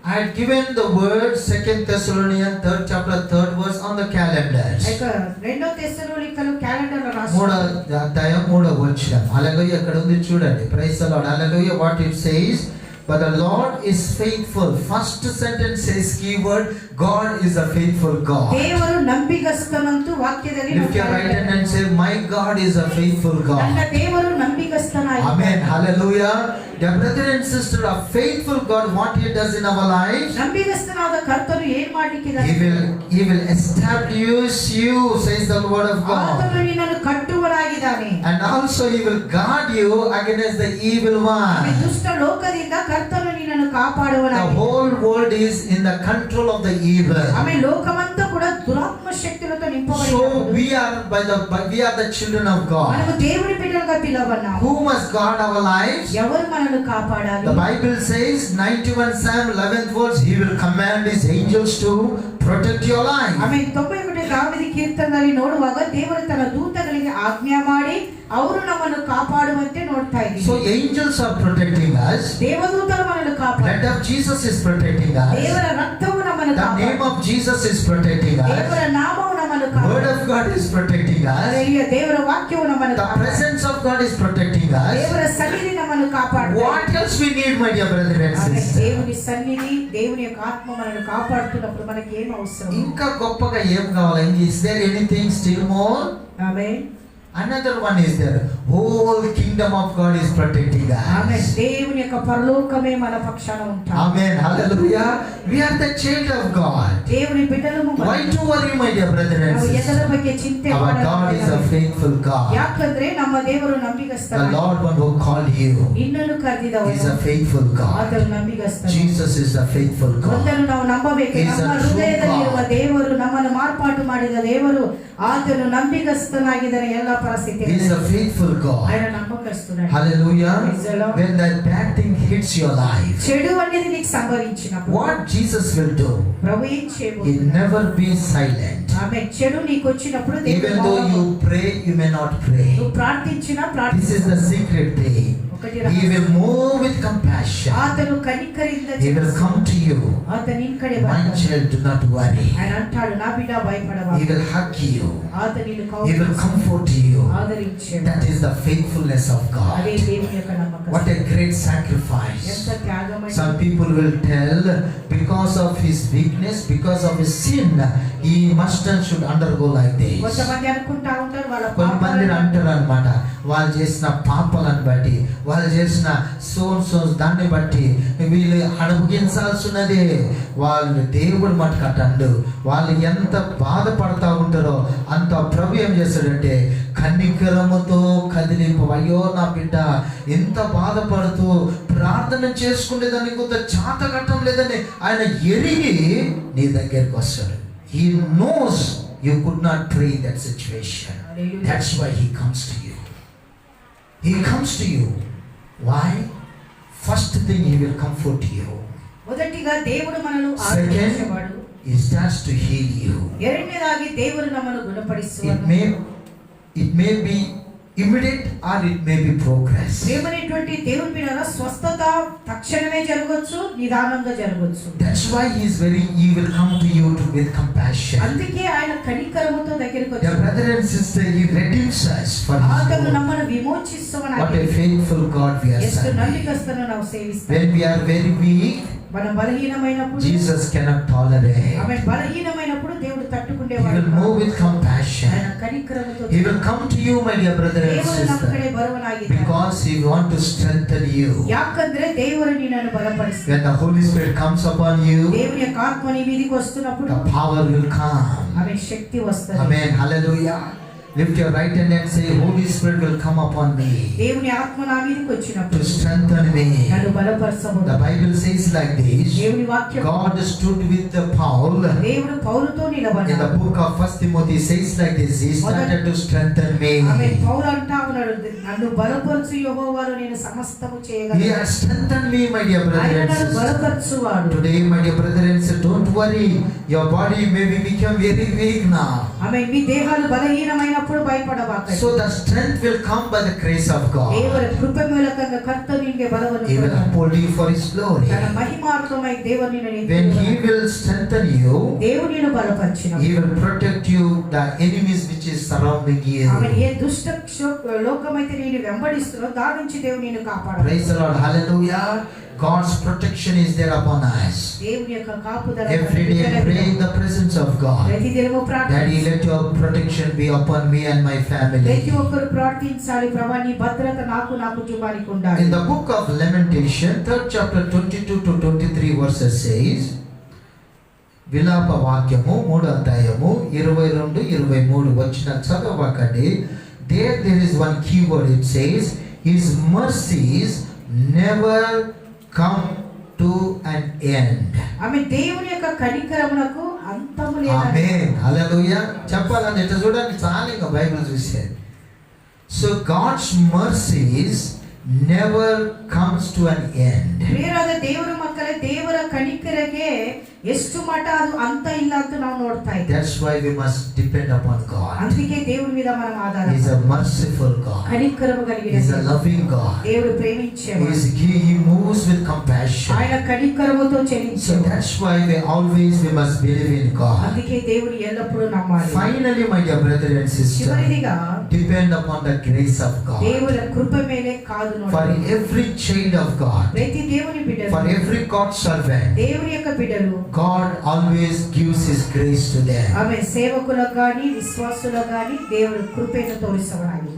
I had given the word 2 Thessalonians 3rd chapter 3rd verse on the calendars. ఇక 2 తెస్సలోనికలు క్యాలెండర్లో మూడో రాశారు. అధ్యాయం మూడో వచనం. హల్లెలూయా. ఇక్కడ ఉంది చూడండి. Praise the Lord. Hallelujah. What it says, but the Lord is faithful. First sentence says keyword, God is a faithful God. ದೇವರು ನಂಬಿಗಸ್ತನಂತೂ ವಾಕ್ಯದಲ್ಲಿ Lift your right hand and say, my God is a faithful ನನ್ನ God. ದೇವರು ನಂಬಿಗಸ್ತನಾಗಿದ್ದಾನೆ. Amen. Hallelujah. Dear brother and sister, a faithful God, what He does in our lives, ನಂಬಿಗಸ್ತನಾದ ಕರ್ತನು ಏನ್ ಮಾಡ್ಲಿಕ್ಕಿದ್ದಾನೆ? He will establish you, says the word of God. ಆತನು ನಿನ್ನನ್ನು ಕಟ್ಟುವನಾಗಿದ್ದಾನೆ. And also He will guard you against the evil one. ದುಷ್ಟ ಲೋಕದಿಂದ ಕರ್ತನು ನಿನ್ನನ್ನು The ಕಾಪಾಡುವನಾಗಿದ್ದಾನೆ. whole world is in the control of the evil. ಆಮೇಲೆ ಲೋಕವಂತ ಕೂಡ ದುರಾತ್ಮ ಶಕ್ತಿಗಳతో So నింపబడి we are the children of God. మనము దేవుని బిడ్డలుగా పిలవన్నాము. Who must guard our lives? ఎవరు మనల్ని కాపాడాలి? The Bible says, 91 Psalm 11th verse, He will command His angels to protect your life. ಆಮೇಲೆ 91 ದಾವೀದ ಕೀರ್ತನೆಯಲ್ಲಿ ನೋಡುವಾಗ ದೇವರು ತನ್ನ ದೂತಗಳಿಗೆ ಆಜ್ಞೆ ಮಾಡಿ ಅವರು ನಮ್ಮನ್ನು ಕಾಪಾಡುವಂತೆ ನೋಡ್ತಾ ಇದ್ದೀವಿ. So angels are protecting us. ದೇವದೂತರು ನಮ್ಮನ್ನು ಕಾಪಾಡುತ್ತಾರೆ. Blood of Jesus is protecting us. ದೇವರ ರಕ್ತವು ನಮ್ಮನ್ನು The name ಕಾಪಾಡುತ್ತದೆ. of Jesus is protecting ದೇವರ us. ನಾಮವು ನಮ್ಮನ್ನು Word ಕಾಪಾಡುತ್ತದೆ. of God is protecting us. Hallelujah. ದೇವರ ವಾಕ್ಯವು ನಮ್ಮನ್ನು The ಕಾಪಾಡುತ್ತದೆ. presence of God is protecting us. ದೇವರ ಸನ್ನಿಧಿ ನಮ್ಮನ್ನು ಕಾಪಾಡುತ್ತದೆ. What else we need, my dear brother and ఆమె sister? దేవుని సన్నిధి, దేవుని యొక్క ఆత్మ మనల్ని కాపాడుతున్నప్పుడు మనకి ఏం అవసరం? ఇంకా గొప్పగా ఏం కావాలి? Is there anything still more? Amen. Another one is there. Whole kingdom of God is protecting amen. us. దేవుని యొక్క పరలోకమే మన పక్షాన ఉంటాడు. Amen. Hallelujah. We are the child of God. దేవుని బిడ్డలము Why to worry, my dear brother and ನಾವು sister? ಎದರ ಬಗ್ಗೆ ಚಿಂತೆ Our God is a faithful God. ಯಾಕಂದ್ರೆ ನಮ್ಮ ದೇವರು The ನಂಬಿಗಸ್ತನ. Lord one who called you ನಿನ್ನನ್ನು ಕರೆದಿದವನು is a faithful God. ಆತನು ನಂಬಿಗಸ್ತನು. Jesus is a faithful God. ಒಂದನ್ನು ನಾವು ನಂಬಬೇಕು. He is a ನಮ್ಮ true ಹೃದಯದಲ್ಲಿರುವ God. ದೇವರು, ನಮ್ಮನ್ನು ಮಾರ್ಪಾಟು ಮಾಡಿದ ದೇವರು, ಆತನು ನಂಬಿಗಸ್ತನಾಗಿದ್ದಾನೆ ಎಲ್ಲ He is ಪರಿಸ್ಥಿತಿಯಲ್ಲಿ. a faithful God. ఆయన నమ్మకస్తుడు. Hallelujah. Praise the Lord. When that bad thing hits your life, చెడు అనేది నీకు సంభవించినప్పుడు what Jesus will do, ప్రభు ఏం He చేయబోతున్నాడు? never be silent. ఆమె చెడు నీకు వచ్చినప్పుడు Even దేవుడు though you pray, you may not pray. నువ్వు ప్రార్థించినా This is the secret thing. ఒకటి He will move with compassion. ఆతను కనికరింద He will come to you. ఆతను ఇంకడే My child, do not worry. ఆయన అంటాడు, నా బిడ్డ భయపడవా. He will hug you. ఆతను నిన్ను He will కౌగిలించి comfort you. ఆదరించేవాడు. That is the faithfulness of అదే God. దేవుని యొక్క నమ్మకం. What a great sacrifice. ఎంత త్యాగమైన. Some people will tell, because of his weakness, because of his sin, he must and should undergo like this. కొంతమంది అనుకుంటా ఉంటారు వాళ్ళ కొంతమంది పాపాలను అంటారు అనమాట, వాళ్ళు చేసిన పాపాలను బట్టి, వాళ్ళు చేసిన సోన్స్ దాన్ని బట్టి వీళ్ళు అనుభవించాల్సి ఉన్నది. వాళ్ళు దేవుడు మటుకు అటండు. వాళ్ళు ఎంత బాధపడతా ఉంటారో అంత ప్రభు ఏం చేస్తాడంటే కనికరముతో కదిలింపు. అయ్యో నా బిడ్డ ఎంత బాధపడుతూ ప్రార్థన చేసుకునేదాన్ని కొంత చాత కట్టం లేదని ఆయన ఎరిగి నీ దగ్గరికి వస్తాడు. He knows you could not pray that situation. That's why he comes to you. He comes to you. Why? First thing, he will comfort you. మొదటిగా దేవుడు మనల్ని Second, ఆదరించేవాడు. he starts to heal you. ಎರಡನೇದಾಗಿ ದೇವರು ನಮ್ಮನ್ನು It ಗುಣಪಡಿಸುವನು. may be immediate or it may be progress. ప్రేమనేటువంటి దేవుని బిడ్డల స్వస్థత తక్షణమే జరగవచ్చు, నిదానంగా జరగవచ్చు. That's why he will come to you with compassion. అందుకే ఆయన కనికరముతో దగ్గరికి Dear వచ్చాడు. brother and sister, he redeems us for his ఆతను own. నమ్మను విమోచిస్తామని What a faithful God we are ಎಷ್ಟು serving. ನಂಬಿಕಸ್ತను ನಾವು ಸೇವಿస్తాం. When we are very weak, మనం బలహీనమైనప్పుడు, Jesus cannot tolerate. ఆమె బలహీనమైనప్పుడు దేవుడు He తట్టుకునేవాడు. will move with compassion. ఆయన కనికరముతో He will come to you, my dear brother and దేవుడు ನಮ್ಮ sister, ಕಡೆ ಬರುವನಾಗಿದ್ದಾನೆ. because he wants to strengthen you. ಯಾಕಂದ್ರೆ ದೇವರು ನಿನ್ನನ್ನು ಬಲಪಡಿಸ್ತಾನೆ. When the Holy Spirit comes upon you, దేవుని యొక్క ఆత్మ నీ మీదికి వస్తున్నప్పుడు the power will come. ఆమె శక్తి వస్తుంది. Amen. Hallelujah. Lift your right hand and say, Holy Spirit will come upon me దేవుని ఆత్మ నా మీదికి to వచ్చినప్పుడు strengthen me. నన్ను బలపరచబోదు. The Bible says like this, దేవుని వాక్యం God stood with Paul. దేవుడు పౌలుతో In the నిలబడ్డాడు. book of 1 Timothy says like this, he started to strengthen ఆమె me. పౌలు అంటా ఉన్నాడు, నన్ను బలపరచు యెహోవాను నేను సమస్తము He చేయగలను. has strengthened me, my dear brother ఆయన and నన్ను sister. బలపరచువాడు. Today, my dear brother and sister, don't worry. Your body may become very weak now. ఆమె మీ దేహాలు బలహీనమైనప్పుడు భయపడబాకండి. So the strength will come by the grace of God. ದೇವರ ಕೃಪೆ ಮೂಲಕ ಕರ್ತನು ನಿಮಗೆ ಬಲವನ್ನು He will ಕೊಡುವನು. uphold you for his glory. తన మహిమార్థమై దేవుడు నిన్ను When he ఎత్తుకొనును. will strengthen you, దేవుడు నిన్ను బలపరిచినప్పుడు he will protect you, the enemies which is surrounding ఆమె you. ఏ దుష్ట లోకమైతే నేను వెంబడిస్తున్నో దాని నుంచి దేవుడు నిన్ను కాపాడాలి. Praise the Lord. Hallelujah. God's protection is there upon us. దేవుని యొక్క కాపుదల Every day I pray in the presence of God. ప్రతిదినము ప్రార్థన Daddy, let your protection be upon me and my family. ప్రతి ఒక్కరు ప్రార్థించాలి ప్రభువా నీ భద్రత నాకు నా కుటుంబానికి ఉండాలి. In the book of Lamentation, 3rd chapter 22 to 23 verses says, విలాప వాక్యము 3వ అధ్యాయము 22-23 వచ్చిన చదవకండి. There is one key word. It says, His mercies never come to an end. ఆమె దేవుని యొక్క కనికరమునకు అంతము లేదు. ఆమేన్. హల్లెలూయా. చెప్పాలని ఇట్లా చూడండి చాలా ఇంకా బైబిల్ చూసేది. So God's mercies never comes to an end. ಪ್ರಿಯರಾದ ದೇವರ ಮಕ್ಕಳೇ, ದೇವರ ಕನಿಕರಗೆ ಎಷ್ಟು ಮಟ್ಟ ಅದು ಅಂತ ಇಲ್ಲ ಅಂತ ನಾವು ನೋಡ್ತಾ ಇದ್ದೇವೆ. That's why we must depend upon God. అందుకే దేవుని మీద మనం ఆధారపడాలి. He is a merciful God. కనికరము కలిగిన He is a loving God. దేవుడు ప్రేమించేవాడు. He moves with compassion. ఆయన కనికరముతో So చెలించేవాడు. that's why we must believe in God. అందుకే దేవుని ఎల్లప్పుడూ నమ్మాలి. Finally, my dear brother and sister, చివరిదిగా depend upon the grace of God. దేవుని కృప మీదే కాదు For every child of God, ప్రతి దేవుని బిడ్డలు, for every God's servant, దేవుని యొక్క బిడ్డలు God always gives His grace to them. ఆమె సేవకులకు గాని విశ్వాసులకు గాని దేవుడు కృపను తోడిసవడాలి.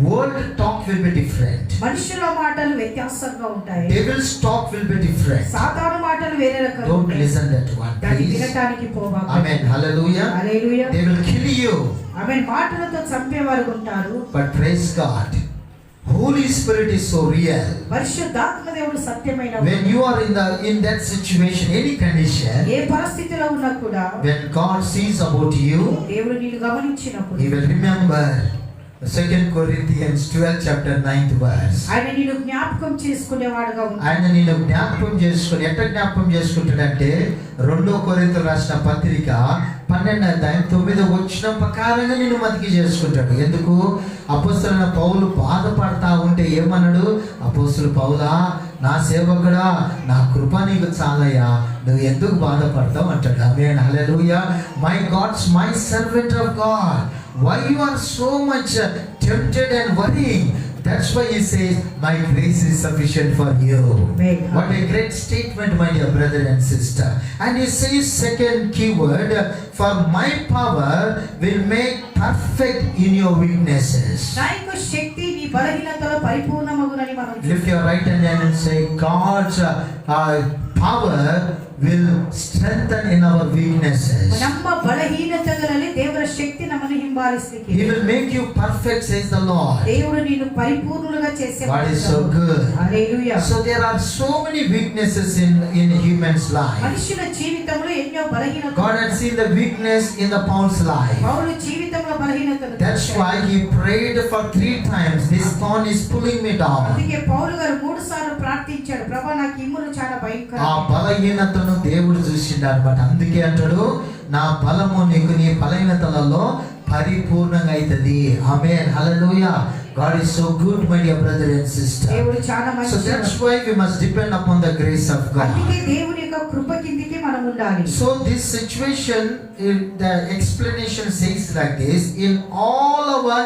World talk will be different. మనుషుల మాటలు వ్యత్యాసంగా ఉంటాయి. Devil's talk will be different. సాతాను మాటలు వేరే రకంగా Don't ఉంటాయి. listen that one, దాన్ని please. వినటానికి పోబాకు. Amen. Hallelujah. Hallelujah. They will kill you. ఆమె మాటలతో చంపేవారు ఉంటారు. But praise God. Holy Spirit is so real. పరిశుద్ధాత్మ దేవుడు సత్యమైన When you are in that situation, any condition, ఏ పరిస్థితిలో ఉన్నా కూడా when God sees about you, దేవుడు నిన్ను గమనించినప్పుడు He will remember 2 Corinthians 12 chapter 9th verse. ఆయన నిన్ను జ్ఞాపకం చేసుకునేవాడుగా ఉంటాడు. ఆయన నిన్ను జ్ఞాపకం చేసుకుని ఎట్లా జ్ఞాపకం చేసుకుంటాడంటే 2 కొరింథీయులకు రాసిన పత్రిక 12వ అధ్యాయం 9వ వచనం ప్రకారంగా నిన్ను మతికి చేసుకుంటాడు. ఎందుకు? అపోస్తలుడైన పౌలు బాధపడతా ఉంటే ఏమన్నాడు? అపోస్తలుడు పౌలా, నా సేవకుడా, నా కృప నీకు చాలయ్యా, నువ్వు ఎందుకు బాధపడతావు అంటాడు. Amen. Hallelujah. My God's my servant of God, why you are so much tempted and worrying? That's why He says, my grace is sufficient for you. Amen. What a great statement, my dear brother and sister. And He says second keyword, for my power will make perfect in your weaknesses. నా యొక్క శక్తి నీ బలహీనతలో పరిపూర్ణమగునని మనం Lift your right hand and say, God's power will strengthen in our weaknesses. ನಮ್ಮ ಬಲಹೀನತೆಗಳಲ್ಲಿ ದೇವರ ಶಕ್ತಿ ನಮ್ಮನ್ನು ಹಿಂಬಾಲಿಸಲಿಕ್ಕೆ He will make you perfect, says the Lord. దేవుడు నిన్ను పరిపూర్ణులుగా చేసే God is so good. Hallelujah. So there are so many weaknesses in human's life. మనుషుల జీవితంలో ఎన్నో బలహీనతలు. God had seen the weakness in the Paul's life. పౌలు జీవితంలో బలహీనతలు. That's why he prayed for 3 times. This thorn is pulling me down. అందుకే పౌలు గారు 3 సార్లు ప్రార్థించాడు, ప్రభువా నాకు ఇమ్ములు చాలా భయంకరం. ఆ బలహీనతను దేవుడు చూసిండు అన్నమాట. అందుకే అంటాడు, నా బలము నీకు నీ బలహీనతలలో పరిపూర్ణంగా అవుతుంది. ఆమేన్. హల్లెలూయా. God is so good, my dear brother and sister. దేవుడు చాలా So మంచివాడు. that's why we must depend upon the grace of God. అందుకే దేవుని యొక్క కృప కిందికి మనం ఉండాలి. So this situation, the explanation says like this: in all our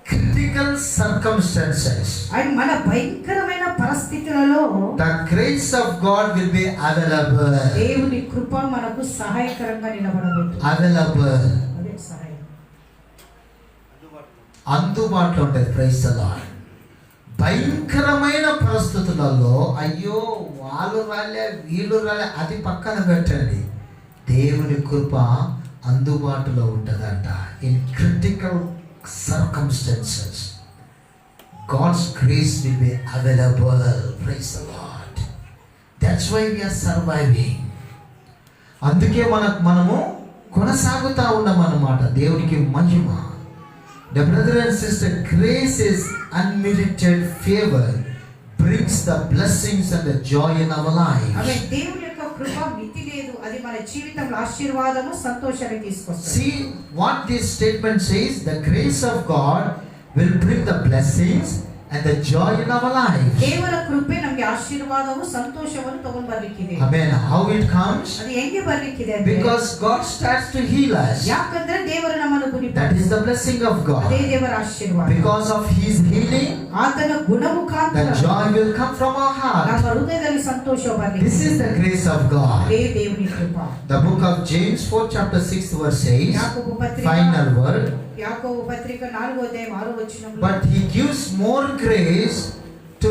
critical circumstances, ఆయన మన భయంకరమైన పరిస్థితులలో the grace of God will be available. దేవుని కృప మనకు సహాయకరంగా నిలబడబోతుంది. Available. అదే సహాయం. అందుబాటులో ఉంటుంది. Praise the Lord. భయంకరమైన పరిస్థితులలో అయ్యో వాళ్ళు రాలే వీళ్ళు రాలే అది పక్కన పెట్టండి, దేవుని కృప అందుబాటులో ఉంటుందంట. In critical circumstances, God's grace will be available. Praise the Lord. That's why we are surviving. అందుకే మనము కొనసాగుతా ఉన్నాం అన్నమాట. దేవునికి మహిమ. The brother and sister, grace is unmerited favor, brings the blessings and the joy in our lives. అదే దేవుని యొక్క కృప మితి లేదు, అది మన జీవితంలో ఆశీర్వాదము సంతోషాన్ని తీసుకొస్తుంది. See what this statement says: the grace of God will bring the blessings and the joy in our life. ದೇವರ ಕೃಪೆ ನಮಗೆ ಆಶೀರ್ವಾದವು ಸಂತೋಷವನ್ನು ತಗೊಂಡು ಬರ್ಲಿಕ್ಕಿದೆ. Amen. How it comes? ಅದು ಹೆಂಗೆ ಬರ್ಲಿಕ್ಕಿದೆ ಅಂದ್ರೆ Because God starts to heal us. ಯಾಕಂದ್ರೆ ದೇವರು ನಮ್ಮನ್ನು That is the blessing of God. ಅದೇ ದೇವರ ಆಶೀರ್ವಾದ. Because of His healing, ಆತನ ಗುಣಮುಖಾಂತರ the joy will come from our heart. ನಮ್ಮ ಹೃದಯದಲ್ಲಿ ಸಂತೋಷ ಬರ್ಲಿಕ್ಕೆ. This is the grace of God. ಅದೇ ದೇವರ ಕೃಪೆ. The book of James 4 chapter 6 verse says, ಯಾಕೋಬ ಪತ್ರಿಕೆ final word, ಯಾಕೋಬ ಪತ್ರಿಕೆ 4 ಅಧ್ಯಾಯ 6 ವಚನ. but He gives more grace to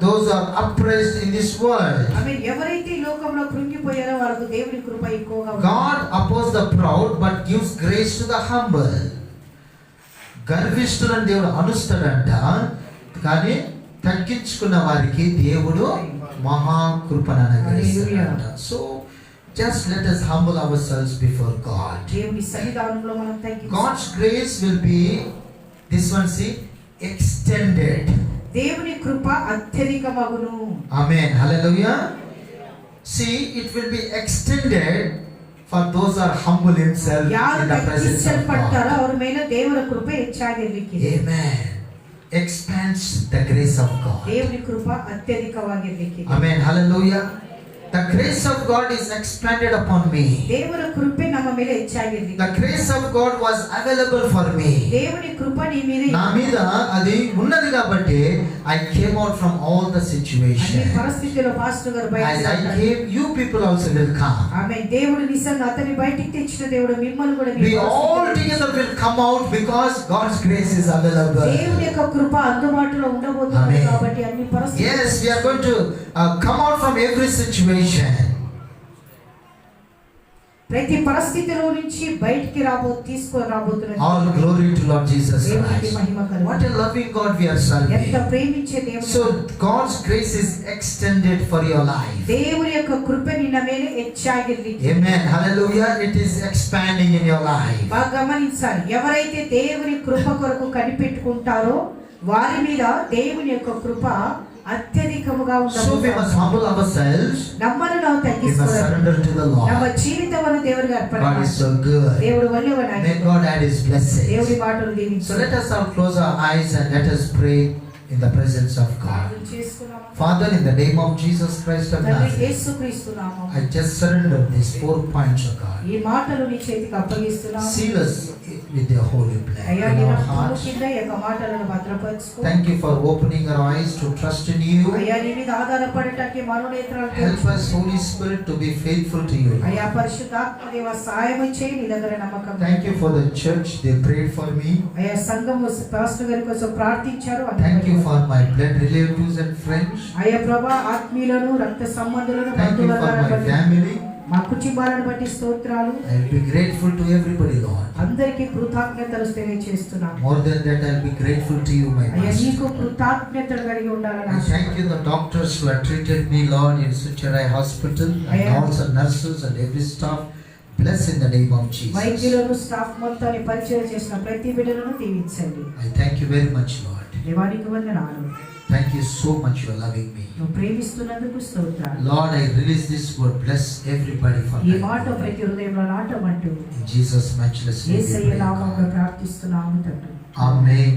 those who are oppressed in this world. ఆమేన్. ఎవరైతే ఈ లోకంలో కృంగిపోయారో వాళ్ళకు దేవుని కృప ఎక్కువగా ఉంది. God opposes the proud but gives grace to the humble. గర్విష్ఠులను దేవుడు అనుస్తాడంట, కానీ తగ్గించుకున్న వారికి దేవుడు మహా కృపను అనుగ్రహిస్తాడంట. So just let us humble ourselves before God. దేవుని సన్నిధానంలో మనం తగ్గించుకోవాలి. God's grace will be, this one see, extended. దేవుని కృప అత్యధికమగును. Amen. Hallelujah. See, it will be extended for those who are humble himself in the presence of God. ಅವರ ಮೇಲೆ ದೇವರ ಕೃಪೆ ಹೆಚ್ಚಾಗಿರಲಿಕ್ಕಿದೆ. Amen. Expands the grace of God. దేవుని కృప అత్యధికವಾಗಿರಲಿಕ್ಕಿದೆ. Amen. Hallelujah. The grace of God is expanded upon me. ದೇವರ ಕೃಪೆ ನಮ್ಮ ಮೇಲೆ ಹೆಚ್ಚಾಗಿರಲಿಕ್ಕಿದೆ. The grace of God was available for me. దేవుని కృప నీ మీద నా మీద అది ఉన్నది కాబట్టి I came out from all the అన్ని situation. పరిస్థితుల్లో పాస్టర్ గారు As I బయటికి came, you people also will come. ఆమేన్. దేవుడు నిజంగా అతని బయటికి తెచ్చిన దేవుడు మిమ్మల్ని కూడా We all together will come out because God's grace is available. దేవుని యొక్క కృప అందుబాటులో ఉండబోతుంది Amen. కాబట్టి అన్ని పరిస్థితులు. Yes, we are going to come out from every situation. ప్రతి పరిస్థితిలో నుంచి బయటికి తీసుకొని రాబోతున్నారు. All glory to Lord Jesus దేవునికి Christ. మహిమ కలుగును. What a loving God we are serving. ఎంత ప్రేమించే దేవుడు. So God's grace is extended for your life. దేవుని యొక్క కృప నిన్న ಮೇಲೆ ಹೆಚ್ಚాగిరలిక్కిದೆ. Amen. Hallelujah. It is expanding in your life. బాగా గమనించాలి. ఎవరైతే దేవుని కృప కొరకు కనిపెట్టుకుంటారో వారి మీద దేవుని యొక్క కృప అత్యధికముగా So we must ఉండబోతుంది. humble ourselves. నమ్మను ನಾವು We must తగ్గించుకోవాలి. surrender to the ನಮ್ಮ Lord. జీవితವನ್ನು దేవునికి అర్పణ God is చేయాలి. so good. దేవుడు ఒಳ್ಳೆಯವನಾಗಿ. May God add His blessings. దేవుడి మాటలు So దీవించు. let us all close our eyes and let us pray in the presence of God. ప్రార్థన చేసుకుందాము. Father, in the name of Jesus Christ of తండ్రి Nazareth, యేసుక్రీస్తు నామములో I just surrender these 4 points, O God. ఈ మాటలు నీ చేతికి అప్పగిస్తున్నాము. Seal us with your holy blood అయ్యా in నీ our రక్తము hearts. కింద ఈ యొక్క మాటలను భద్రపరచుకో. Thank you for opening our eyes to trust in you. అయ్యా నీ మీద ఆధారపడటానికి మనోనేత్రాలు Help తెరచు. us, Holy Spirit, to be faithful to you. అయ్యా పరిశుద్ధాత్మ దేవ సహాయం చేయి. నీ దగ్గర నమ్మకం. Thank you for the church. They prayed for me. అయ్యా సంఘము పాస్టర్ గారి కోసం ప్రార్థించారు. Thank you for my blood relatives and friends. అయ్యా ప్రభా ఆత్మీయులను రక్త సంబంధులను Thank you for బంధువులను my బట్టి family. మా కుటుంబాలను బట్టి స్తోత్రాలు. I will be grateful to everybody, Lord. అందరికీ కృతజ్ఞతలు తెలియజేస్తున్నాను. More than that, I will be grateful to you, my అయ్యా Master. నీకు కృతజ్ఞతలు కలిగి ఉండాలని I thank you, the doctors who have treated me, Lord, in Sucharai Hospital, and also nurses and every staff. Bless in the name of Jesus. వైద్యులను staff మొత్తాన్ని పరిచయం చేసిన ప్రతి బిడ్డలను దీవించండి. I thank you very much, Lord. దేవానికి వందనాలు. Thank you so much for loving me. నువ్వు ప్రేమిస్తున్నందుకు స్తోత్రాలు. Lord, I release this word. Bless everybody for ఈ that మాట word. ప్రతి హృదయంలో నాటమంటూ In Jesus' matchless name we Yesayya pray, నామములో God. ప్రార్థిస్తున్నాము తండ్రి. Amen.